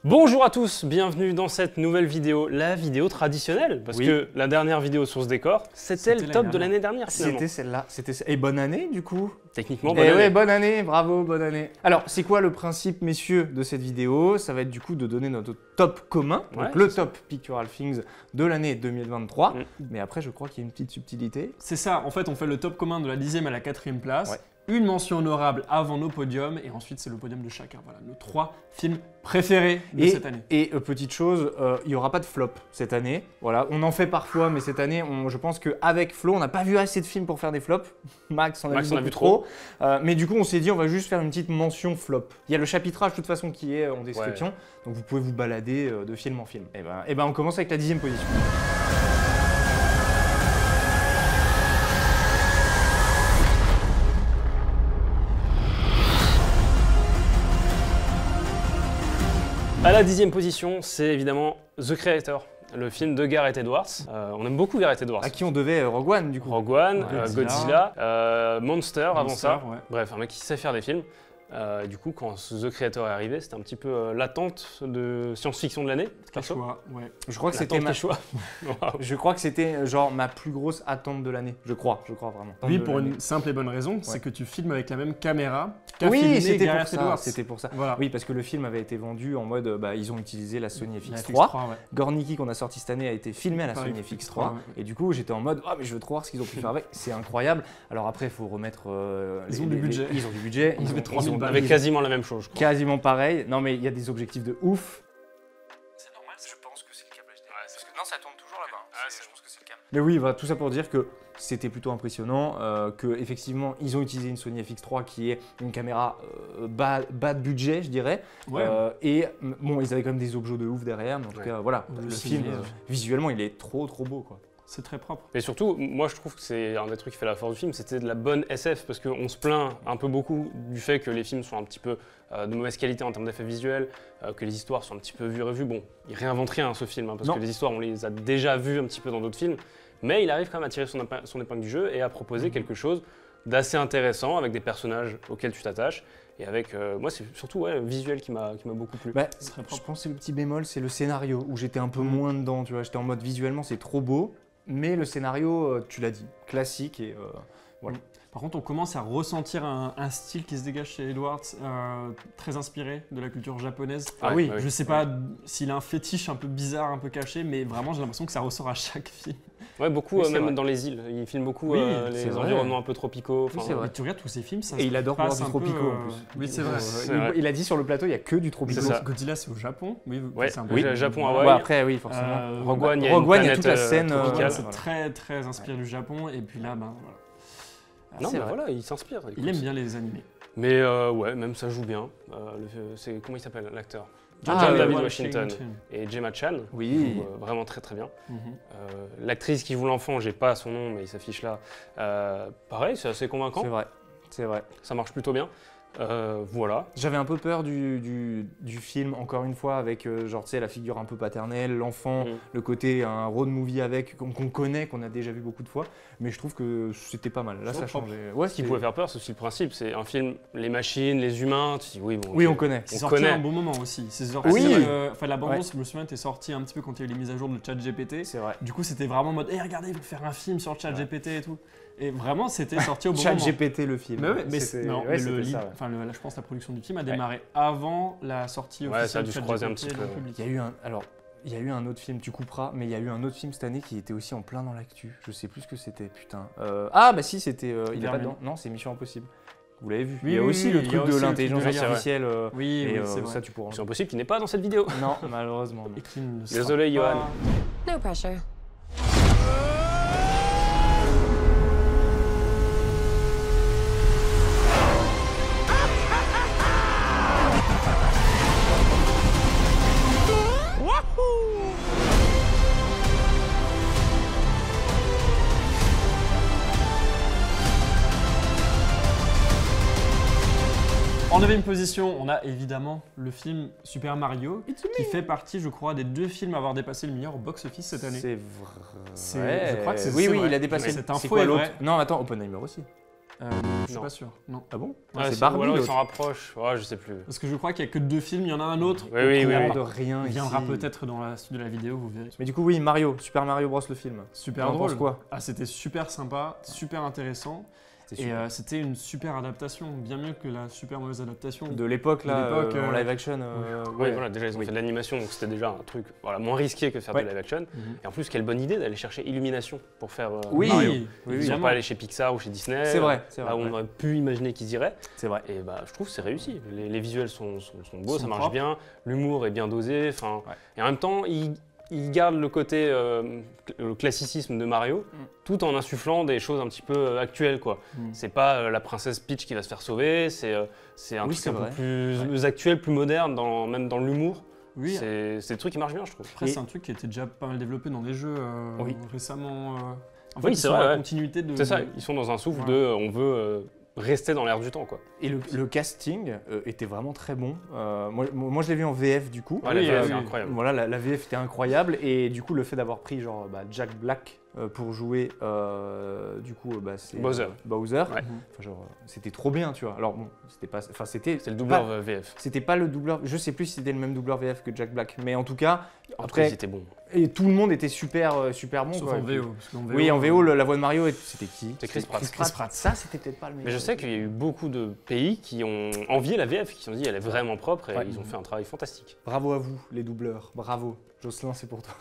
Bonjour à tous, bienvenue dans cette nouvelle vidéo, la vidéo traditionnelle, parce que la dernière vidéo sur ce décor, c'était le top de l'année dernière finalement. C'était celle-là, et bonne année du coup. Techniquement, bonne année. Ouais, bonne année, bravo, bonne année. Alors, c'est quoi le principe, messieurs, de cette vidéo? Ça va être du coup de donner notre top commun, donc le top Pictural Things de l'année 2023. Mais après, je crois qu'il y a une petite subtilité. C'est ça, en fait, on fait le top commun de la 10e à la 4e place. Une mention honorable avant nos podiums, et ensuite c'est le podium de chacun. Voilà, nos 3 films préférés de cette année. Et petite chose, il n'y aura pas de flop cette année. Voilà, on en fait parfois, mais cette année, je pense qu'avec Flo, on n'a pas vu assez de films pour faire des flops. Max en a vu trop. Mais du coup, on s'est dit, on va juste faire une petite mention flop. Il y a le chapitrage de toute façon qui est en description, donc vous pouvez vous balader de film en film. Et ben, on commence avec la 10e position. À la 10e position, c'est évidemment The Creator, le film de Gareth Edwards. On aime beaucoup Gareth Edwards. À qui on devait Rogue One du coup. Rogue One, Godzilla, Monster avant ça. Ouais. Bref, un mec qui sait faire des films. Du coup, quand The Creator est arrivé, c'était un petit peu l'attente de science-fiction de l'année. Je crois que c'était Je crois que c'était genre ma plus grosse attente de l'année. Je crois vraiment. Oui, pour une simple et bonne raison, c'est que tu filmes avec la même caméra qu'a filmé filmé Gareth Edwards. C'était pour ça. Voilà. Oui, parce que le film avait été vendu en mode, ils ont utilisé la Sony FX3. Gorniki qu'on a sorti cette année a été filmé à la Sony FX3. Et du coup, j'étais en mode, mais je veux trop voir ce qu'ils ont pu faire avec. C'est incroyable. Alors après, il faut remettre. Ils ont du budget. Ils ont du budget. Avec quasiment la même chose, je crois. Quasiment pareil. Non, mais il y a des objectifs de ouf. C'est normal, je pense que c'est le câble HDMI. Parce que non, ça tourne toujours là-bas. Je pense que c'est le câble. Mais oui, voilà, tout ça pour dire que c'était plutôt impressionnant, qu'effectivement, ils ont utilisé une Sony FX3 qui est une caméra bas de budget, je dirais. Et bon, ils avaient quand même des objets de ouf derrière. Mais en tout cas, voilà, le film, visuellement, il est trop beau, quoi. C'est très propre. Et surtout, moi je trouve que c'est un des trucs qui fait la force du film, c'était de la bonne SF, parce qu'on se plaint un peu beaucoup du fait que les films sont un petit peu de mauvaise qualité en termes d'effets visuels, que les histoires sont un petit peu vues et revues. Bon, il réinvente rien ce film, parce que les histoires on les a déjà vues un petit peu dans d'autres films, mais il arrive quand même à tirer son épingle du jeu et à proposer quelque chose d'assez intéressant avec des personnages auxquels tu t'attaches. Et avec, moi c'est surtout le visuel qui m'a beaucoup plu. Je pense que c'est le petit bémol, c'est le scénario, où j'étais un peu moins dedans, tu vois. J'étais en mode visuellement c'est trop beau. Mais le scénario, tu l'as dit, classique et voilà. Par contre, on commence à ressentir un style qui se dégage chez Edwards, très inspiré de la culture japonaise. Je sais pas s'il a un fétiche un peu bizarre, un peu caché, mais vraiment j'ai l'impression que ça ressort à chaque film. Ouais, beaucoup, même dans les îles. Il filme beaucoup les environnements un peu tropicaux. C'est vrai. Tu regardes tous ces films, ça et il adore voir du tropicaux en plus. Oui, c'est vrai. Il a dit sur le plateau, il n'y a que du tropical. Godzilla, c'est au Japon. Japon, Hawaï. Après, oui, forcément. Rogue One, il y a toute la scène tropicale. C'est très inspiré du Japon. Et puis là, voilà. Non, mais voilà, il s'inspire. Il aime bien les animés. Mais ouais, même ça joue bien. Comment il s'appelle l'acteur? John David Washington et Gemma Chan, qui joue vraiment très bien. L'actrice qui joue l'enfant, j'ai pas son nom, mais il s'affiche là. Pareil, c'est assez convaincant. C'est vrai. Ça marche plutôt bien. Voilà. J'avais un peu peur du film, encore une fois, avec genre, tu sais, la figure un peu paternelle, l'enfant, le côté un road movie avec, qu'on connaît, qu'on a déjà vu beaucoup de fois. Mais je trouve que c'était pas mal. Là, ça a changé. Ce qui pouvait faire peur, c'est aussi le principe. C'est un film, les machines, les humains, tu dis on connaît. C'est sorti à un bon moment aussi. La bande-annonce, je me souviens, était sortie un petit peu quand il y a eu les mises à jour de ChatGPT. C'est vrai. Du coup, c'était vraiment en mode, regardez, ils vont faire un film sur ChatGPT et tout. Et vraiment, c'était sorti au bon moment. ChatGPT le film. Je pense que la production du film a démarré avant la sortie officielle de ChatGPT. Un petit peu. Il y a eu un autre film, tu couperas, mais il y a eu un autre film cette année qui était aussi en plein dans l'actu. Je sais plus ce que c'était, putain. Si, c'était. Il est pas dedans. Non, c'est Mission Impossible. Vous l'avez vu. Il y a aussi le truc de l'intelligence artificielle. Ça, tu pourras. Mission Impossible qui n'est pas dans cette vidéo. Non, malheureusement. Désolé, Johan. No pressure. En 9e position, on a évidemment le film Super Mario, qui fait partie, je crois, des 2 films à avoir dépassé le meilleur au box-office cette année. C'est vrai. Je crois que c'est Oui, vrai. il a dépassé. Cette info c'est quoi est l'autre? vraie. Non, attends, Oppenheimer aussi. Je suis pas sûr. Non. Ah bon? C'est Barbie. Ou alors il s'en rapproche. Ouais, je sais plus. Parce que je crois qu'il y a que 2 films. Il y en a un autre. Oui. De rien. Il viendra peut-être dans la suite de la vidéo, vous verrez. Mais du coup, oui, Mario, Super Mario Bros le film. Super drôle. Quoi? C'était super sympa, super intéressant. Et c'était une super adaptation, bien mieux que la super mauvaise adaptation. De l'époque, là, en live action. Oui, voilà, déjà ils ont fait de l'animation, donc c'était déjà un truc moins risqué que faire de live action. Et en plus, quelle bonne idée d'aller chercher Illumination pour faire Mario. Ils sont pas allés chez Pixar ou chez Disney. C'est vrai. Là où on aurait pu imaginer qu'ils iraient. C'est vrai. Et je trouve que c'est réussi. Les visuels sont beaux, ça marche bien, l'humour est bien dosé. Et en même temps, il garde le côté, le classicisme de Mario, tout en insufflant des choses un petit peu actuelles, quoi. C'est pas la princesse Peach qui va se faire sauver, c'est un truc un peu plus actuel, plus moderne, même dans l'humour. Oui. C'est des trucs qui marchent bien, je trouve. Après, c'est un truc qui était déjà pas mal développé dans des jeux récemment. En fait, c'est la continuité de... C'est ça, ils sont dans un souffle de on veut rester dans l'air du temps, quoi. Et le casting était vraiment très bon. Moi je l'ai vu en VF du coup. La VF est incroyable. Voilà, la VF était incroyable et du coup le fait d'avoir pris Jack Black pour jouer c'est Bowser. C'était trop bien, tu vois. Alors bon, c'était le doubleur VF. C'était pas le doubleur, je sais plus si c'était le même doubleur VF que Jack Black, mais en tout cas après c'était bon. Et tout le monde était super bon. Sauf en VO. Oui, en VO, la voix de Mario, c'était qui? C'était Chris Pratt. Ça, c'était peut-être pas le meilleur. Mais je sais qu'il y a eu beaucoup de pays qui ont envié la VF, qui se sont dit elle est vraiment propre et ils ont fait un travail fantastique. Bravo à vous, les doubleurs. Bravo. Jocelyn, c'est pour toi.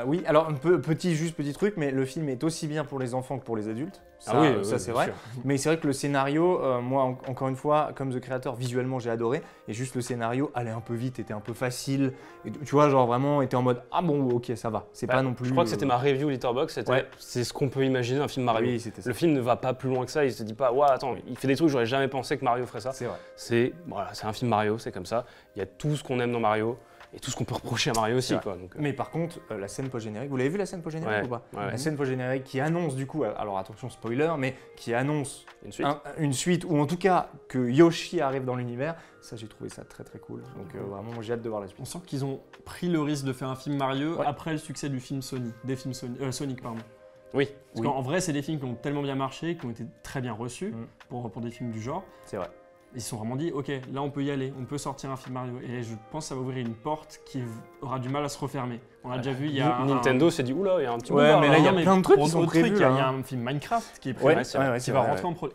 Oui, alors petit truc, mais le film est aussi bien pour les enfants que pour les adultes. Ça, ça c'est vrai. Sûr. Mais c'est vrai que le scénario, moi encore une fois, comme The Creator, visuellement j'ai adoré. Et juste le scénario allait un peu vite, était un peu facile. Et, tu vois, genre vraiment était en mode ah bon, ok, ça va. C'est pas non plus. Je crois que c'était ma review Letterboxd. C'est ce qu'on peut imaginer d'un film Mario. Oui, c'était ça. Le film ne va pas plus loin que ça. Il se dit pas ouais, attends, il fait des trucs, j'aurais jamais pensé que Mario ferait ça. C'est vrai. C'est un film Mario, c'est comme ça. Il y a tout ce qu'on aime dans Mario. Et tout ce qu'on peut reprocher à Mario aussi, quoi. Donc, Mais par contre, la scène post-générique, vous l'avez vu la scène post-générique ou pas? La scène post-générique qui annonce du coup, alors attention spoiler, mais qui annonce une suite, ou en tout cas que Yoshi arrive dans l'univers, ça j'ai trouvé ça très très cool. Donc vraiment, j'ai hâte de voir la suite. On sent qu'ils ont pris le risque de faire un film Mario après le succès du film Sonic, pardon. Oui. Parce qu'en vrai, c'est des films qui ont tellement bien marché, qui ont été très bien reçus pour des films du genre. C'est vrai. Ils se sont vraiment dit, ok, là on peut y aller, on peut sortir un film Mario. Et je pense que ça va ouvrir une porte qui aura du mal à se refermer. On a déjà vu, il y a Nintendo s'est dit, oula, il y a un petit boulevard. Mais là, il y a plein de trucs qui sont prévus. Il y a un film Minecraft qui est prévu,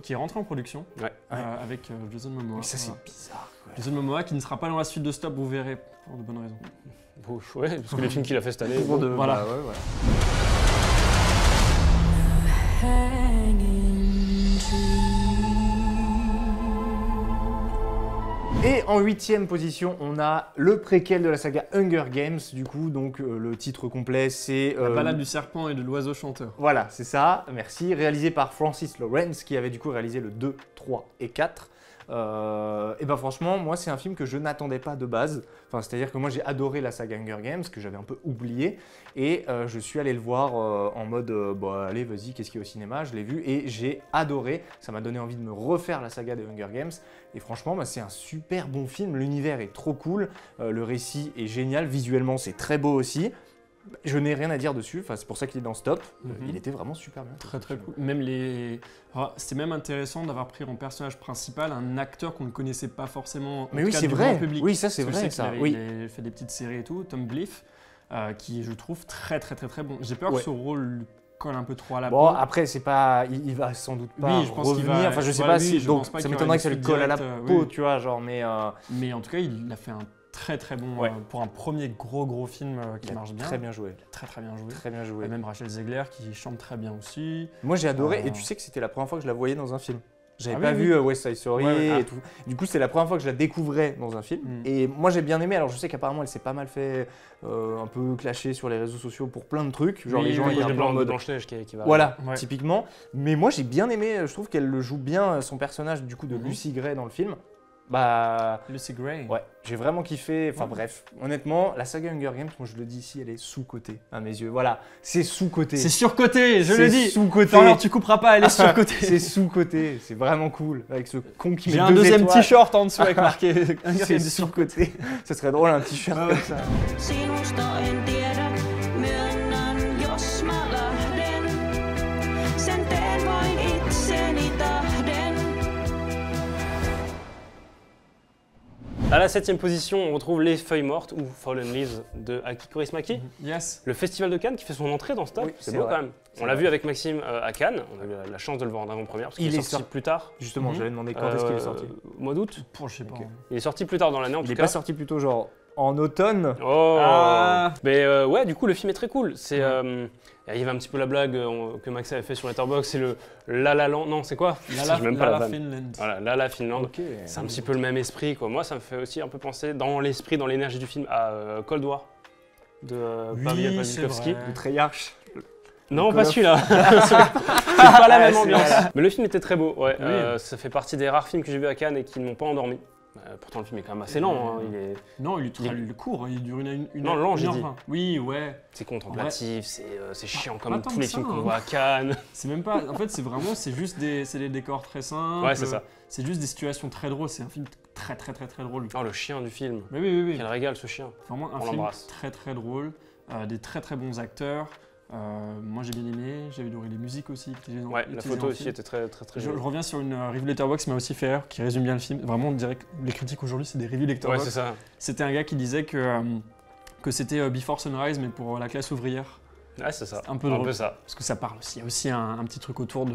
qui est rentré en production avec Jason Momoa. Mais ça, c'est bizarre. Jason Momoa qui ne sera pas dans la suite de Stop, vous verrez, pour de bonnes raisons. Ouais, parce que les films qu'il a fait cette année. Voilà. Et en 8e position, on a le préquel de la saga Hunger Games, du coup, donc le titre complet c'est... La balade du serpent et de l'oiseau chanteur. Voilà, c'est ça, merci. Réalisé par Francis Lawrence, qui avait du coup réalisé le 2, 3 et 4. Et ben franchement, moi c'est un film que je n'attendais pas de base. Enfin, c'est-à-dire que moi j'ai adoré la saga Hunger Games, que j'avais un peu oublié. Et je suis allé le voir en mode, allez vas-y, qu'est-ce qu'il y a au cinéma? Je l'ai vu et j'ai adoré. Ça m'a donné envie de me refaire la saga des Hunger Games. Et franchement, c'est un super bon film. L'univers est trop cool. Le récit est génial. Visuellement, c'est très beau aussi. Je n'ai rien à dire dessus, enfin, c'est pour ça qu'il est dans Stop. Il était vraiment super bien. Très très cool. Même c'était même intéressant d'avoir pris en personnage principal un acteur qu'on ne connaissait pas forcément. Mais oui, c'est vrai. Oui, ça c'est vrai. Il a fait des petites séries et tout. Tom Bliff, qui je trouve très très très très bon. J'ai peur que ce rôle colle un peu trop à la peau. Bon, après, c'est pas, il va sans doute pas revenir. Enfin, je sais pas si. Donc, ça m'étonnerait que ça lui colle à la peau, tu vois, genre. Mais en tout cas, il a fait un très très bon pour un premier gros film qui marche bien. Très bien joué. Très bien joué. Très bien joué. Et même Rachel Zegler qui chante très bien aussi. Moi j'ai adoré et tu sais que c'était la première fois que je la voyais dans un film. J'avais pas vu West Side Story et tout. Du coup, c'est la première fois que je la découvrais dans un film. Et moi j'ai bien aimé. Alors je sais qu'apparemment elle s'est pas mal fait un peu clasher sur les réseaux sociaux pour plein de trucs. Genre les gens ils étaient en mode Blanche-Neige qui va. Voilà, typiquement. Mais moi j'ai bien aimé. Je trouve qu'elle le joue bien, son personnage du coup de Lucy Gray dans le film. Lucy Gray. Ouais, j'ai vraiment kiffé. Enfin bref, honnêtement, la saga Hunger Games, moi je le dis ici, elle est sous-cotée à mes yeux. Voilà, c'est sous-coté. C'est surcoté, je le dis. C'est sous-coté. Alors tu couperas pas, elle est surcotée. C'est sous-coté, c'est vraiment cool. Avec ce con qui met 2 étoiles. J'ai un deuxième t-shirt en dessous avec marqué Hunger Games. C'est surcoté. Ça serait drôle un t-shirt comme ça. À la 7e position, on retrouve Les Feuilles Mortes ou Fallen Leaves de Aki Kaurismäki. Yes. Le Festival de Cannes qui fait son entrée dans ce top. Oui, c'est beau vrai. quand même. On l'a vu avec Maxime à Cannes. On a eu la chance de le voir en avant-première parce qu'il est sorti plus tard. Justement, j'allais demander quand est-ce qu'il est sorti. Mois d'août. Je sais pas. Ok. Il est sorti plus tard dans l'année en Il tout est cas. pas sorti plutôt genre en automne. Oh. Ah. Mais ouais, du coup, le film est très cool. C'est il y avait un petit peu la blague que Max avait fait sur Letterboxd, c'est le La La Land. Non, c'est quoi? J'ai même pas la vanne. Finland. Voilà, La La Finland. Ok. C'est un petit peu le même esprit, quoi. Moi, ça me fait aussi un peu penser, dans l'esprit, dans l'énergie du film, à Cold War de Pavel Pawlikowski. Du Treyarch. Non, pas celui-là. C'est pas la même c'est ambiance. vrai. Mais le film était très beau. Ouais. Oui. Ça fait partie des rares films que j'ai vus à Cannes et qui ne m'ont pas endormi. Pourtant, le film est quand même assez lent. Hein. Non, il est court, il dure une Non, lent, j'ai dit. 1h20. Oui, ouais. C'est contemplatif, c'est chiant Pas comme tant tous que les ça, films qu'on hein. voit à Cannes. C'est même pas. En fait, c'est juste des décors très simples. Ouais, c'est ça. C'est juste des situations très drôles. C'est un film très drôle. Oh, le chien du film. Mais oui. Quel régal ce chien. Vraiment un On film l'embrasse. très drôle. Des très bons acteurs. Moi j'ai bien aimé, j'avais adoré les musiques aussi. Ouais, la photo aussi était très Je jolie. reviens sur une review Letterboxd qui m'a aussi fait rire, qui résume bien le film. Vraiment, on dirait que les critiques aujourd'hui, c'est des reviews Ouais, Letterboxd. c'est ça. C'était un gars qui disait que c'était Before Sunrise, mais pour la classe ouvrière. Ouais, c'est ça. Un peu drôle. ça. Parce que ça parle aussi. Il y a aussi un petit truc autour de.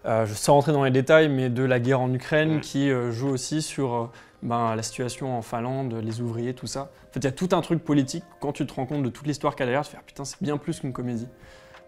Je sans rentrer dans les détails, mais de la guerre en Ukraine qui joue aussi sur la situation en Finlande, les ouvriers, tout ça. En fait, il y a tout un truc politique. Quand tu te rends compte de toute l'histoire qu'il y a derrière, tu te fais putain, c'est bien plus qu'une comédie.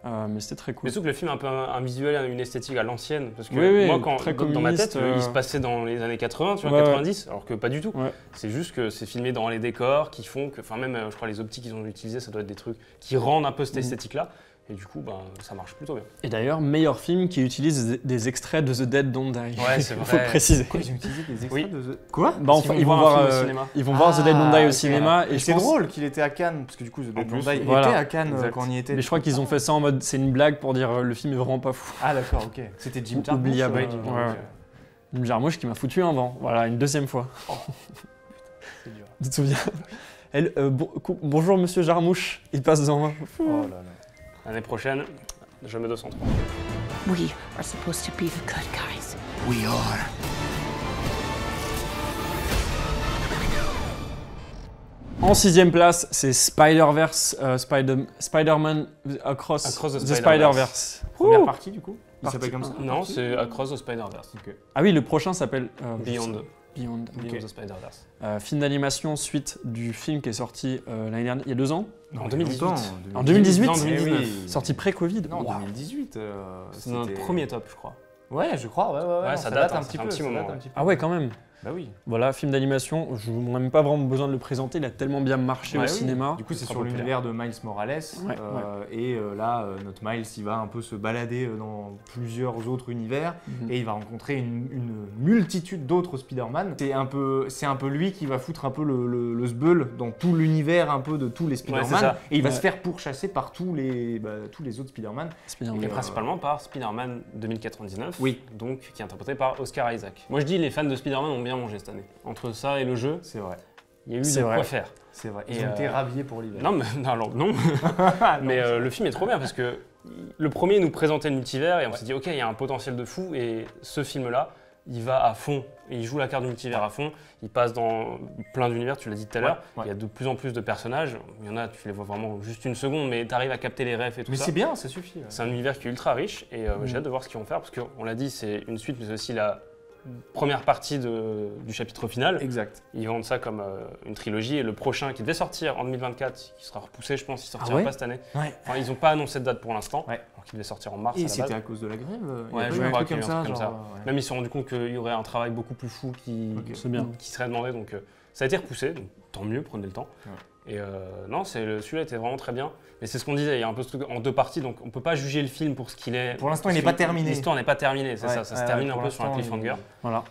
Mais c'était très cool. Mais surtout que le film a un peu un visuel, une esthétique à l'ancienne. Parce que Oui, moi, quand, très dans ma tête, communiste, il se passait dans les années 80, tu vois, Ouais, 90, alors que pas du tout. Ouais. C'est juste que c'est filmé dans les décors qui font que, enfin même, je crois, les optiques qu'ils ont utilisées, ça doit être des trucs qui rendent un peu cette esthétique-là. Et du coup, ça marche plutôt bien. Et d'ailleurs, meilleur film qui utilise des extraits de The Dead Don't Die. Ouais, c'est vrai. Il faut le préciser. Quoi, ils ont utilisé des extraits Oui. de The... Quoi Enfin, ils vont voir The Dead Don't Die au ok, cinéma. voilà. Et c'est drôle qu'il était à Cannes, parce que du coup, The Dead Don't Die, il voilà. était à Cannes Exact. quand on y était. Mais je crois qu'ils ont fait ça en mode c'est une blague pour dire le film est vraiment pas fou. Ah d'accord, ok. C'était Jim Jarmusch. Oubliable. Ouais, Ouais. Jim Jarmusch qui m'a foutu un vent. Voilà, une deuxième fois. C'est dur. Tu te souviens bonjour Monsieur Jarmusch, il passe devant moi. Oh là là. L'année prochaine, je mets 203. We are supposed to be the good guys. We are. En 6ème place, c'est Spider-Verse, Spider-Man Across the Spider-Verse. Première partie du coup. Il Partie s'appelle comme ça. Non, c'est Across the Spider-Verse. Ah oui, le prochain s'appelle Beyond. Beyond. Beyond the Spider-Verse. Film d'animation suite du film qui est sorti l'année dernière, il y a 2 ans. En 2018. En 2018 Non, 2019. Sorti pré-Covid. Non, Waouh. 2018. C'est notre premier top, je crois. Ouais, je crois. Ouais, Ouais, non, ça date, hein, un ça petit fait un peu. petit ça moment, date un ouais. petit peu. Ah ouais, quand même. Bah oui. Voilà, film d'animation, je n'ai même pas vraiment besoin de le présenter, il a tellement bien marché Ouais, au oui. cinéma. Du coup, c'est Très sur populaire. l'univers de Miles Morales. Ouais, Et là, notre Miles, il va un peu se balader dans plusieurs autres univers. Mhm. Et il va rencontrer une multitude d'autres Spider-Man. C'est un peu lui qui va foutre un peu le sbeul dans tout l'univers un peu de tous les Spider-Man. c'est ça. Et il va Ouais. se faire pourchasser par tous les autres Spider-Man. Spider-Man. Et principalement par Spider-Man 2099, Oui. donc, qui est interprété par Oscar Isaac. Moi je dis les fans de Spider-Man ont bien mangé cette année. Entre ça et le jeu, C'est vrai. il y a eu C'est de vrai. quoi faire. C'est vrai. Et Ils ont été rhabillés pour l'hiver. Non, mais non, alors, non. Mais le film est trop bien parce que le premier nous présentait le multivers et on s'est dit ok, il y a un potentiel de fou et ce film-là, il va à fond. Et il joue la carte du multivers à fond. Il passe dans plein d'univers, tu l'as dit tout à l'heure. ouais. Il y a de plus en plus de personnages. Il y en a, tu les vois vraiment juste une seconde, mais tu arrives à capter les refs et tout Mais ça. c'est bien, ça suffit. ouais. C'est un univers qui est ultra riche et j'ai hâte de voir ce qu'ils vont faire parce qu'on l'a dit, c'est une suite, mais c'est aussi la première partie du chapitre final. Exact. Ils vendent ça comme une trilogie et le prochain qui devait sortir en 2024, qui sera repoussé, je pense, il sortira ouais pas cette année. Ouais. Enfin, ils n'ont pas annoncé de date pour l'instant, Ouais. alors qu'il devait sortir en mars Et à la c'était base. à cause de la grève il y Ouais, a pas je eu un crois truc qu'il y a comme eu un ça. truc comme genre, ouais. Même ils se sont rendus compte qu'il y aurait un travail beaucoup plus fou qui, Ok. C'est bien. qui serait demandé, donc ça a été repoussé, donc tant mieux, prenez le temps. Ouais. Et non, celui-là était vraiment très bien. Mais c'est ce qu'on disait, il y a un peu ce truc en deux parties, donc on peut pas juger le film pour ce qu'il est. Pour l'instant, Parce il n'est pas que terminé. L'histoire n'est pas terminée, c'est Ouais, ça. Ça se ouais, termine ouais, un pour peu sur un l'instant, cliffhanger. Voilà.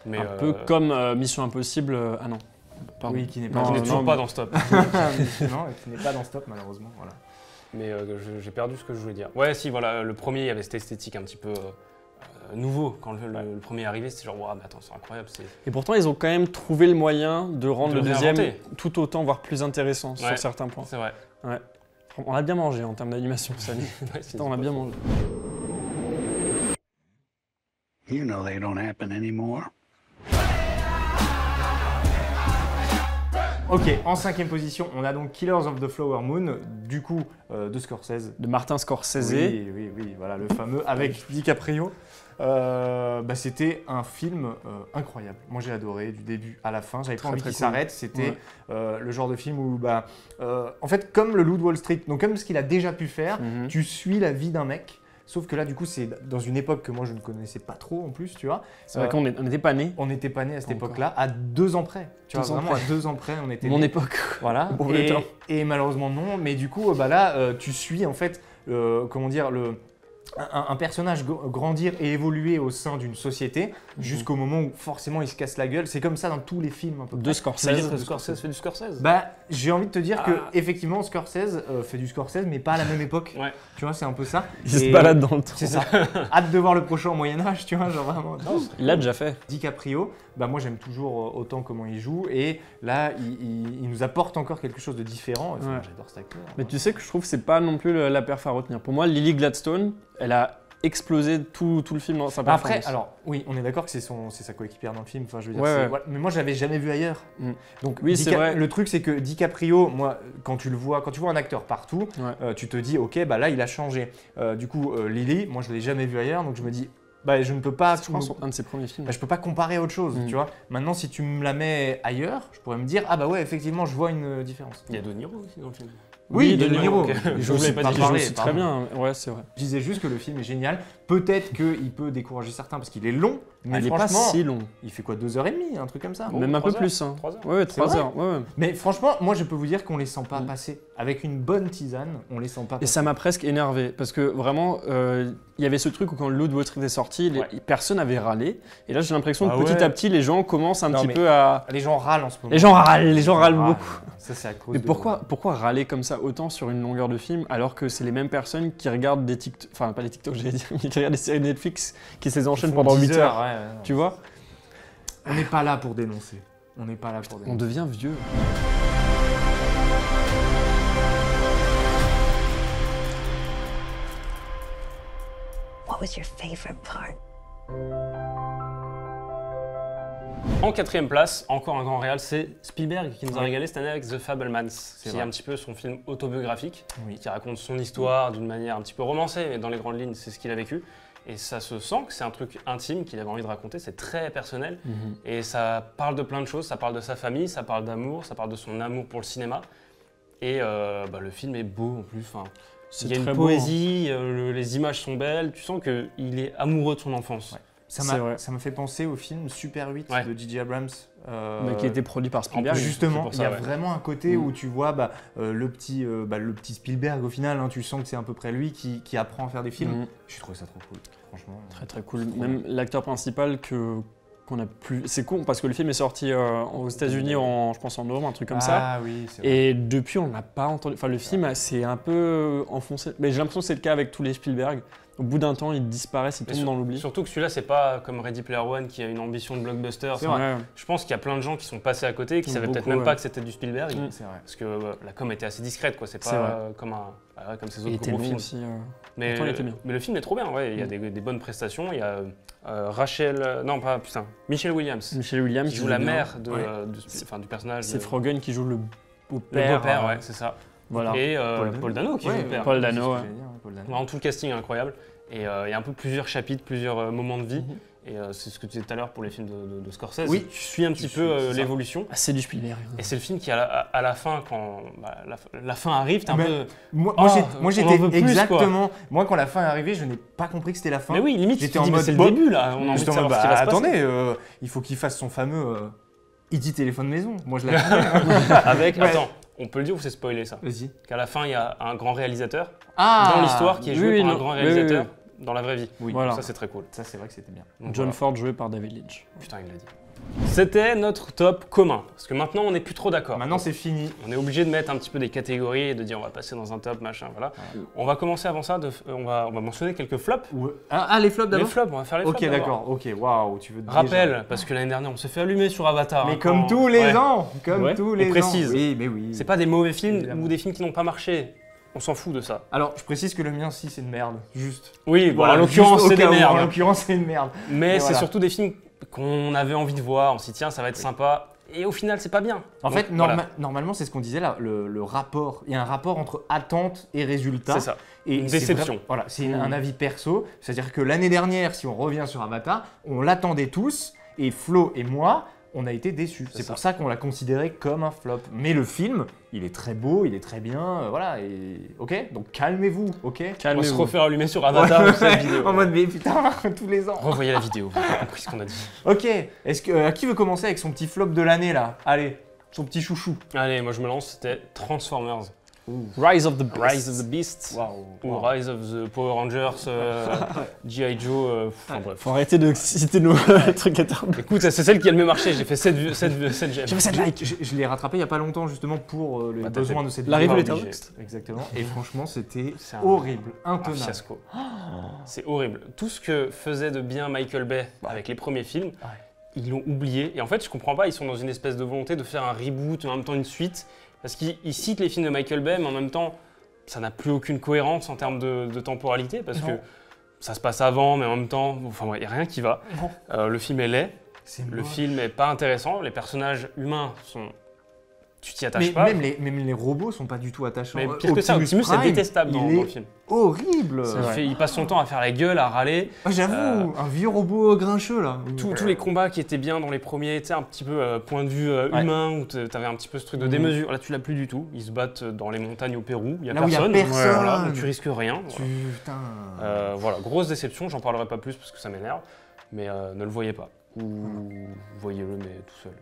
Mais, Un peu comme Mission Impossible. Ah non. Pardon. Oui, qui n'est pas, on Non, n'est toujours non, pas mais- dans ce top. non, qui n'est pas dans Stop malheureusement. Voilà. Mais j'ai perdu ce que je voulais dire. Ouais, si, voilà, le premier, il y avait cette esthétique un petit peu nouveau. Quand le premier est arrivé, c'était genre, waouh, mais attends, c'est incroyable. Et pourtant, ils ont quand même trouvé le moyen de rendre De le le deuxième réinventer. tout autant, voire plus intéressant Ouais. sur certains points. C'est vrai. On a bien mangé en termes d'animation cette année. Ouais, c'est Putain, on a bien mangé. You know they don't happen anymore. Ok, en 5e position, on a donc Killers of the Flower Moon, du coup de Scorsese. De Martin Scorsese. Oui, voilà, le fameux avec DiCaprio. C'était un film incroyable. Moi j'ai adoré du début à la fin. J'avais pas envie qu'il s'arrête. C'était le genre de film où, en fait, comme le Loup de Wall Street, donc comme ce qu'il a déjà pu faire, tu suis la vie d'un mec. Sauf que là, du coup, c'est dans une époque que moi je ne connaissais pas trop en plus, tu vois. C'est vrai qu'on n'était pas nés. On n'était pas nés à cette époque-là, à 2 ans près. Tu vois, vraiment à 2 ans près, on était Mon nés. époque. Voilà. Et malheureusement non. Mais du coup, tu suis en fait, un personnage grandir et évoluer au sein d'une société jusqu'au moment où forcément il se casse la gueule. C'est comme ça dans tous les films un peu. De Scorsese. Scorsese fait du Scorsese. J'ai envie de te dire que effectivement Scorsese fait du Scorsese mais pas à la même époque. Ouais. Tu vois, c'est un peu ça. Il se balade dans le temps. C'est ça. Hâte de voir le prochain au Moyen-Âge, tu vois, genre vraiment. Il l'a déjà fait. DiCaprio, moi j'aime toujours autant comment il joue et là il nous apporte encore quelque chose de différent. Enfin, j'adore cet acteur. Mais tu sais que je trouve que c'est pas non plus la perf à retenir. Pour moi, Lily Gladstone, elle a explosé tout le film dans sa performance. Après, alors oui, on est d'accord que c'est sa coéquipière dans le film. Enfin, je veux dire, mais moi je l'avais jamais vu ailleurs. Donc oui, c'est vrai. Le truc c'est que DiCaprio, moi, quand tu vois un acteur partout, tu te dis ok, là il a changé. Du coup, Lily, moi je l'ai jamais vu ailleurs, donc je me dis. Je ne peux pas. Je pense un de ses premiers films. Je peux pas comparer à autre chose, tu vois. Maintenant, si tu me la mets ailleurs, je pourrais me dire effectivement, je vois une différence. Il y a De Niro aussi dans le film. Oui, De Niro. Okay. Je ne voulais pas parler. C'est très bien. Ouais, c'est vrai. Je disais juste que le film est génial. Peut-être qu'il peut décourager certains parce qu'il est long, mais il franchement, est pas si long. Il fait quoi, 2h30, un truc comme ça. Même un peu plus. 3 heures. Ouais, 3 heures. Ouais. Mais franchement, moi, je peux vous dire qu'on les sent pas passer. Avec une bonne tisane, on les sent pas passer. Et ça m'a presque énervé parce que vraiment, il y avait ce truc où quand le Loup de Wall Street est sorti, personne n'avait râlé. Et là, j'ai l'impression que petit à petit, les gens commencent un petit peu à. Les gens râlent en ce moment. Les gens râlent beaucoup. Ça, c'est à cause. Mais pourquoi râler comme ça autant sur une longueur de film alors que c'est les mêmes personnes qui regardent des TikTok, enfin pas les TikTok, j'allais dire, mais qui regardent des séries Netflix qui se les enchaînent pendant 8 heures. Tu vois? On n'est pas là pour dénoncer. On devient vieux. What was your favorite part? En 4e place, encore un grand réal, c'est Spielberg qui nous a régalé cette année avec The Fabelmans, qui est un petit peu son film autobiographique, qui raconte son histoire d'une manière un petit peu romancée, mais dans les grandes lignes, c'est ce qu'il a vécu. Et ça se sent que c'est un truc intime qu'il avait envie de raconter, c'est très personnel. Et ça parle de plein de choses, ça parle de sa famille, ça parle d'amour, ça parle de son amour pour le cinéma. Et le film est beau en plus. Il y a une poésie, les images sont belles, tu sens qu'il est amoureux de son enfance. Ouais. Ça m'a fait penser au film Super 8 de J.J. Abrams. Qui a été produit par Spielberg. Justement, il y a vraiment un côté où tu vois le petit Spielberg au final, tu sens que c'est à peu près lui qui apprend à faire des films. J'ai trouvé ça trop cool, franchement. Très très cool. Même l'acteur principal qu'on a plus. C'est con parce que le film est sorti aux États-Unis je pense en novembre, un truc comme ça. Ah oui, c'est vrai. Et depuis, on n'a pas entendu. Enfin, le film s'est un peu enfoncé. Mais j'ai l'impression que c'est le cas avec tous les Spielberg. Au bout d'un temps, ils disparaissent, ils tombent dans l'oubli. Surtout que celui-là, c'est pas comme Ready Player One qui a une ambition de blockbuster. C'est vrai. Je pense qu'il y a plein de gens qui sont passés à côté et qui savaient peut-être même pas que c'était du Spielberg. C'est vrai. Parce que la com était assez discrète, quoi. C'est pas comme ces autres gros films. Aussi, mais il était bien. Mais le film est trop bien, il y a des bonnes prestations. Il y a Michelle Williams. Qui joue la mère du personnage. C'est Frogen qui joue le beau-père. Le beau-père, c'est ça. Voilà. Et Paul Dano qui joue le père. Paul Dano, Vraiment, tout le casting est incroyable. Et il y a un peu plusieurs chapitres, plusieurs moments de vie. Et c'est ce que tu disais tout à l'heure pour les films de Scorsese. Oui. Tu suis un petit peu l'évolution. C'est du Spielberg. Et c'est le film qui, à la fin, quand la fin arrive, t'es un peu. Moi, j'étais exactement. Moi, quand la fin est arrivée, je n'ai pas compris que c'était la fin. Mais oui, limite, j'étais en mode. C'est le début là. On a envie de savoir ce qui va se passer. Attendez, il faut qu'il fasse son fameux E.T. téléphone maison. Moi, je l'ai. Avec. Attends. On peut le dire ou c'est spoilé ça? Vas-y. Qu'à la fin, il y a un grand réalisateur dans l'histoire qui est joué par un grand réalisateur dans la vraie vie. Oui, voilà. Ça, c'est très cool. Ça, c'est vrai que c'était bien. Donc, John Ford joué par David Lynch. Putain, il l'a dit. C'était notre top commun. Parce que maintenant, on n'est plus trop d'accord. Maintenant, c'est fini. On est obligé de mettre un petit peu des catégories et de dire on va passer dans un top, machin, voilà. On va commencer avant ça, on va mentionner quelques flops. Les flops d'abord? Les flops, on va faire les flops. Ok, d'accord. Ok, waouh, tu veux te rappel, parce que l'année dernière, on s'est fait allumer sur Avatar. Mais comme tous les ans. Comme tous les ans. On précise. Oui, mais oui. C'est pas des mauvais films ou des films qui n'ont pas marché. On s'en fout de ça. Alors, je précise que le mien, si, c'est une merde. Juste. Oui, bon, en l'occurrence, c'est des merdes. En l'occurrence, c'est une merde. Mais c'est surtout des films qu'on avait envie de voir. On s'est dit, tiens, ça va être sympa. et au final c'est pas bien. En Donc, fait, voilà. normalement, c'est ce qu'on disait là, le rapport. Il y a un rapport entre attente et résultat. C'est ça. Et Une c'est déception. Voilà, c'est un avis perso. C'est-à-dire que l'année dernière, si on revient sur Avatar, on l'attendait tous. Et Flo et moi, on a été déçus. C'est pour ça qu'on l'a considéré comme un flop. Mais le film, il est très beau, il est très bien. Voilà. Et... Ok, donc calmez-vous. Ok. On va se refaire allumer sur Avatar cette vidéo. En mode, mais putain, tous les ans. Revoyez la vidéo, vous avez compris ce qu'on a dit. Ok. Est-ce que qui veut commencer avec son petit flop de l'année là? Allez, son petit chouchou. Allez, moi je me lance, c'était Transformers. Rise of the Beast. Rise of the Beast. Ou Rise of the Power Rangers, G.I. Joe, enfin bref. Faut arrêter de citer nos trucs internes. Écoute, c'est celle qui a le mieux marché, j'ai fait 7 j'aime. J'ai fait 7 likes. Je l'ai rattrapé il n'y a pas longtemps justement pour les besoins de cette L'arrivée vidéo. des Letterboxd. Exactement. Et franchement, c'était C'est un horrible, Un intenable. fiasco. C'est horrible. Tout ce que faisait de bien Michael Bay avec les premiers films, ils l'ont oublié. Et en fait, je comprends pas, ils sont dans une espèce de volonté de faire un reboot, mais en même temps une suite. Parce qu'ils citent les films de Michael Bay, mais en même temps, ça n'a plus aucune cohérence en termes de temporalité, parce que ça se passe avant, mais en même temps, enfin, il n'y a rien qui va. Le film est laid, le film est pas intéressant, les personnages humains sont... Tu t'y attaches pas. Même les robots sont pas du tout attachants. Mais pire que ça, Optimus Prime, est détestable dans le film. Horrible. Il passe son temps à faire la gueule, à râler. J'avoue, un vieux robot grincheux là. Tous les combats qui étaient bien dans les premiers, tu sais, un petit peu point de vue humain, où t'avais un petit peu ce truc de démesure. Là, tu l'as plus du tout. Ils se battent dans les montagnes au Pérou. Il y a personne. Voilà, donc tu risques rien. Putain. Voilà, grosse déception. J'en parlerai pas plus parce que ça m'énerve. Mais ne le voyez pas. Ou voyez-le, mais tout seul.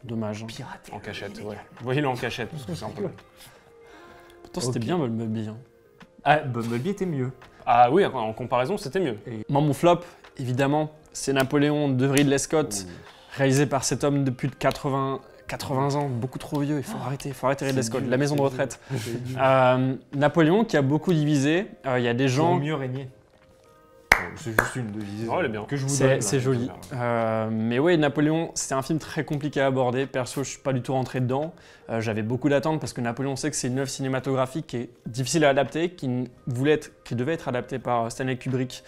Dommage. Pirate. En cachette, ouais. Voyez-le en cachette parce que c'est un peu. Pourtant, c'était bien Bumblebee. Hein. Ah, Bumblebee était mieux. Ah oui, en comparaison, c'était mieux. Moi, mon flop, évidemment, c'est Napoléon de Ridley Scott, réalisé par cet homme de plus de 80 ans, beaucoup trop vieux. Il faut arrêter Ridley Scott, la maison de retraite. Napoléon qui a beaucoup divisé. Il y a des gens. Pour mieux régner. C'est juste une devise elle est bien. que je vous donne. C'est joli. Mais oui, Napoléon, c'est un film très compliqué à aborder. Perso, je suis pas du tout rentré dedans. J'avais beaucoup d'attentes parce que Napoléon, on sait que c'est une œuvre cinématographique qui est difficile à adapter, qui devait être adaptée par Stanley Kubrick.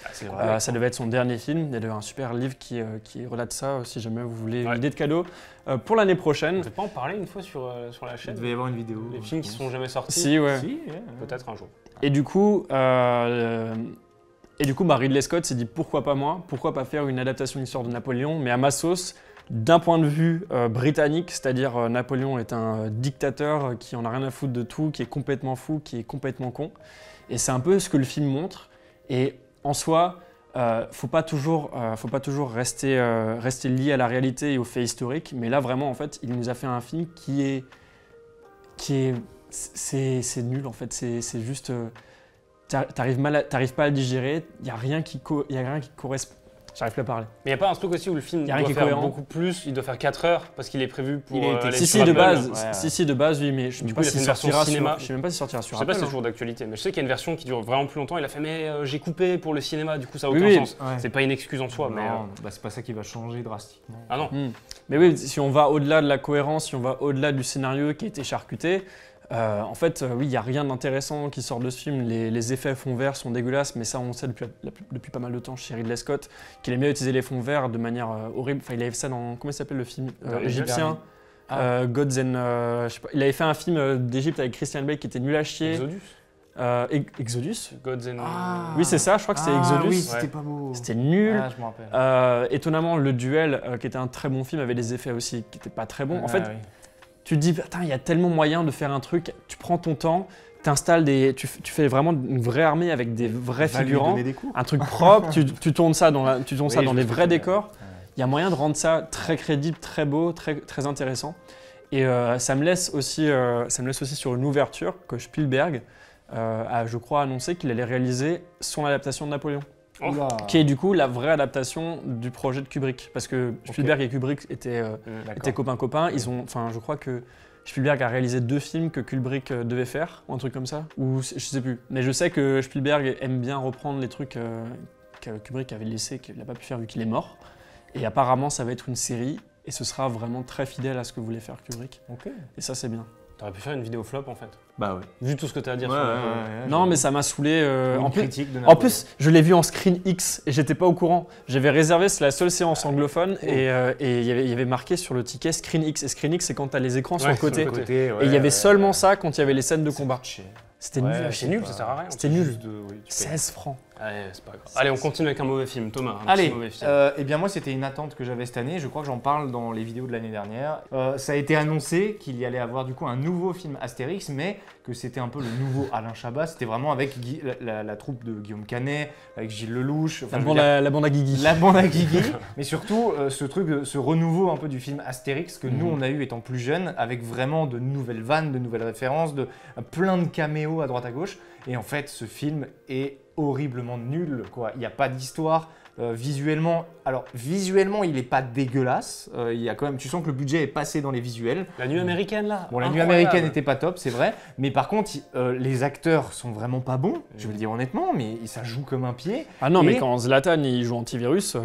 Ça devait être son dernier film. Il y a un super livre qui relate ça, si jamais vous voulez une idée de cadeau. Pour l'année prochaine. On ne peut pas en parler une fois sur la chaîne. Il devait y avoir une vidéo. Les films qui sont jamais sortis. Si, ouais. Peut-être un jour. Et du coup, Ridley Scott s'est dit pourquoi pas moi, pourquoi pas faire une adaptation de l'histoire de Napoléon, mais à ma sauce, d'un point de vue britannique, c'est-à-dire Napoléon est un dictateur qui en a rien à foutre de tout, qui est complètement fou, qui est complètement con. Et c'est un peu ce que le film montre. Et en soi, faut pas toujours rester lié à la réalité et aux faits historiques. Mais là, vraiment, en fait, il nous a fait un film c'est nul en fait. C'est juste. T'arrives pas à le digérer, il n'y a rien qui correspond. J'arrive plus à parler. Mais il n'y a pas un truc aussi où le film doit faire beaucoup plus, il doit faire 4 heures parce qu'il est prévu pour de base, oui, mais je ne sais pas s'il sortira cinéma. Je sais même pas s'il sortira sur Apple. Je sais pas si c'est toujours d'actualité, mais je sais qu'il y a une version qui dure vraiment plus longtemps. Il a fait mais j'ai coupé pour le cinéma, du coup ça n'a aucun sens. Ouais. C'est pas une excuse en soi. Non, c'est pas ça qui va changer drastiquement. Ah non. Mais oui, si on va au-delà de la cohérence, si on va au-delà du scénario qui a été charcuté, en fait, oui, il n'y a rien d'intéressant qui sort de ce film. Les effets fonds verts sont dégueulasses, mais ça, on sait depuis pas mal de temps chez Ridley Scott qu'il aime bien utiliser les fonds verts de manière horrible. Enfin, il avait fait ça dans. Comment il s'appelle le film égyptien Gods and. Je sais pas, il avait fait un film d'Égypte avec Christian Bale qui était nul à chier. Exodus Gods and. Oui, c'est ça, je crois que c'était Exodus. Oui, c'était pas beau. C'était nul. Je me rappelle. Étonnamment, Le Duel, qui était un très bon film, avait des effets aussi qui n'étaient pas très bons. En fait. Oui. Tu te dis, putain, il y a tellement moyen de faire un truc, tu prends ton temps, tu fais vraiment une vraie armée avec des vrais figurants, un truc propre, tu tournes ça dans des vrais décors. Il y a moyen de rendre ça très crédible, très beau, très, très intéressant. Et ça me laisse aussi sur une ouverture que Spielberg a, je crois, annoncé qu'il allait réaliser son adaptation de Napoléon. Qui est du coup la vraie adaptation du projet de Kubrick. Parce que Spielberg et Kubrick étaient copains-copains. Je crois que Spielberg a réalisé 2 films que Kubrick devait faire, ou un truc comme ça. Ou je sais plus. Mais je sais que Spielberg aime bien reprendre les trucs que Kubrick avait laissés, qu'il n'a pas pu faire vu qu'il est mort. Et apparemment, ça va être une série. Et ce sera vraiment très fidèle à ce que voulait faire Kubrick. Et ça, c'est bien. T'aurais pu faire une vidéo flop en fait. Bah ouais. Vu tout ce que t'as à dire. Non, mais ça m'a saoulé. En plus, je l'ai vu en screen X et j'étais pas au courant. J'avais réservé, c'est la seule séance anglophone et il y avait marqué sur le ticket screen X. Et screen X, c'est quand t'as les écrans sur le côté. Et il y avait seulement ça quand il y avait les scènes de combat. C'était nul. C'est nul, ça sert à rien. C'était nul. 16 francs. Allez, c'est pas grave. Allez, on continue avec un mauvais film. Thomas, Allez, eh bien moi c'était une attente que j'avais cette année, je crois que j'en parle dans les vidéos de l'année dernière. Ça a été annoncé qu'il y allait avoir du coup un nouveau film Astérix, mais que c'était un peu le nouveau Alain Chabat, c'était vraiment avec la troupe de Guillaume Canet, avec Gilles Lelouch. Enfin, la bande à Guigui. La bande à Guigui, mais surtout ce renouveau un peu du film Astérix que nous on a eu étant plus jeunes, avec vraiment de nouvelles vannes, de nouvelles références, plein de caméos à droite à gauche. Et en fait ce film est horriblement nul, quoi. Il n'y a pas d'histoire. Visuellement, il est pas dégueulasse. Il y a quand même, tu sens que le budget est passé dans les visuels. La nuit américaine là. Bon, la nuit américaine n'était pas top, c'est vrai. Mais par contre, les acteurs sont vraiment pas bons. Je veux le dire honnêtement, mais ça joue comme un pied. Ah non, mais quand Zlatan il joue antivirus.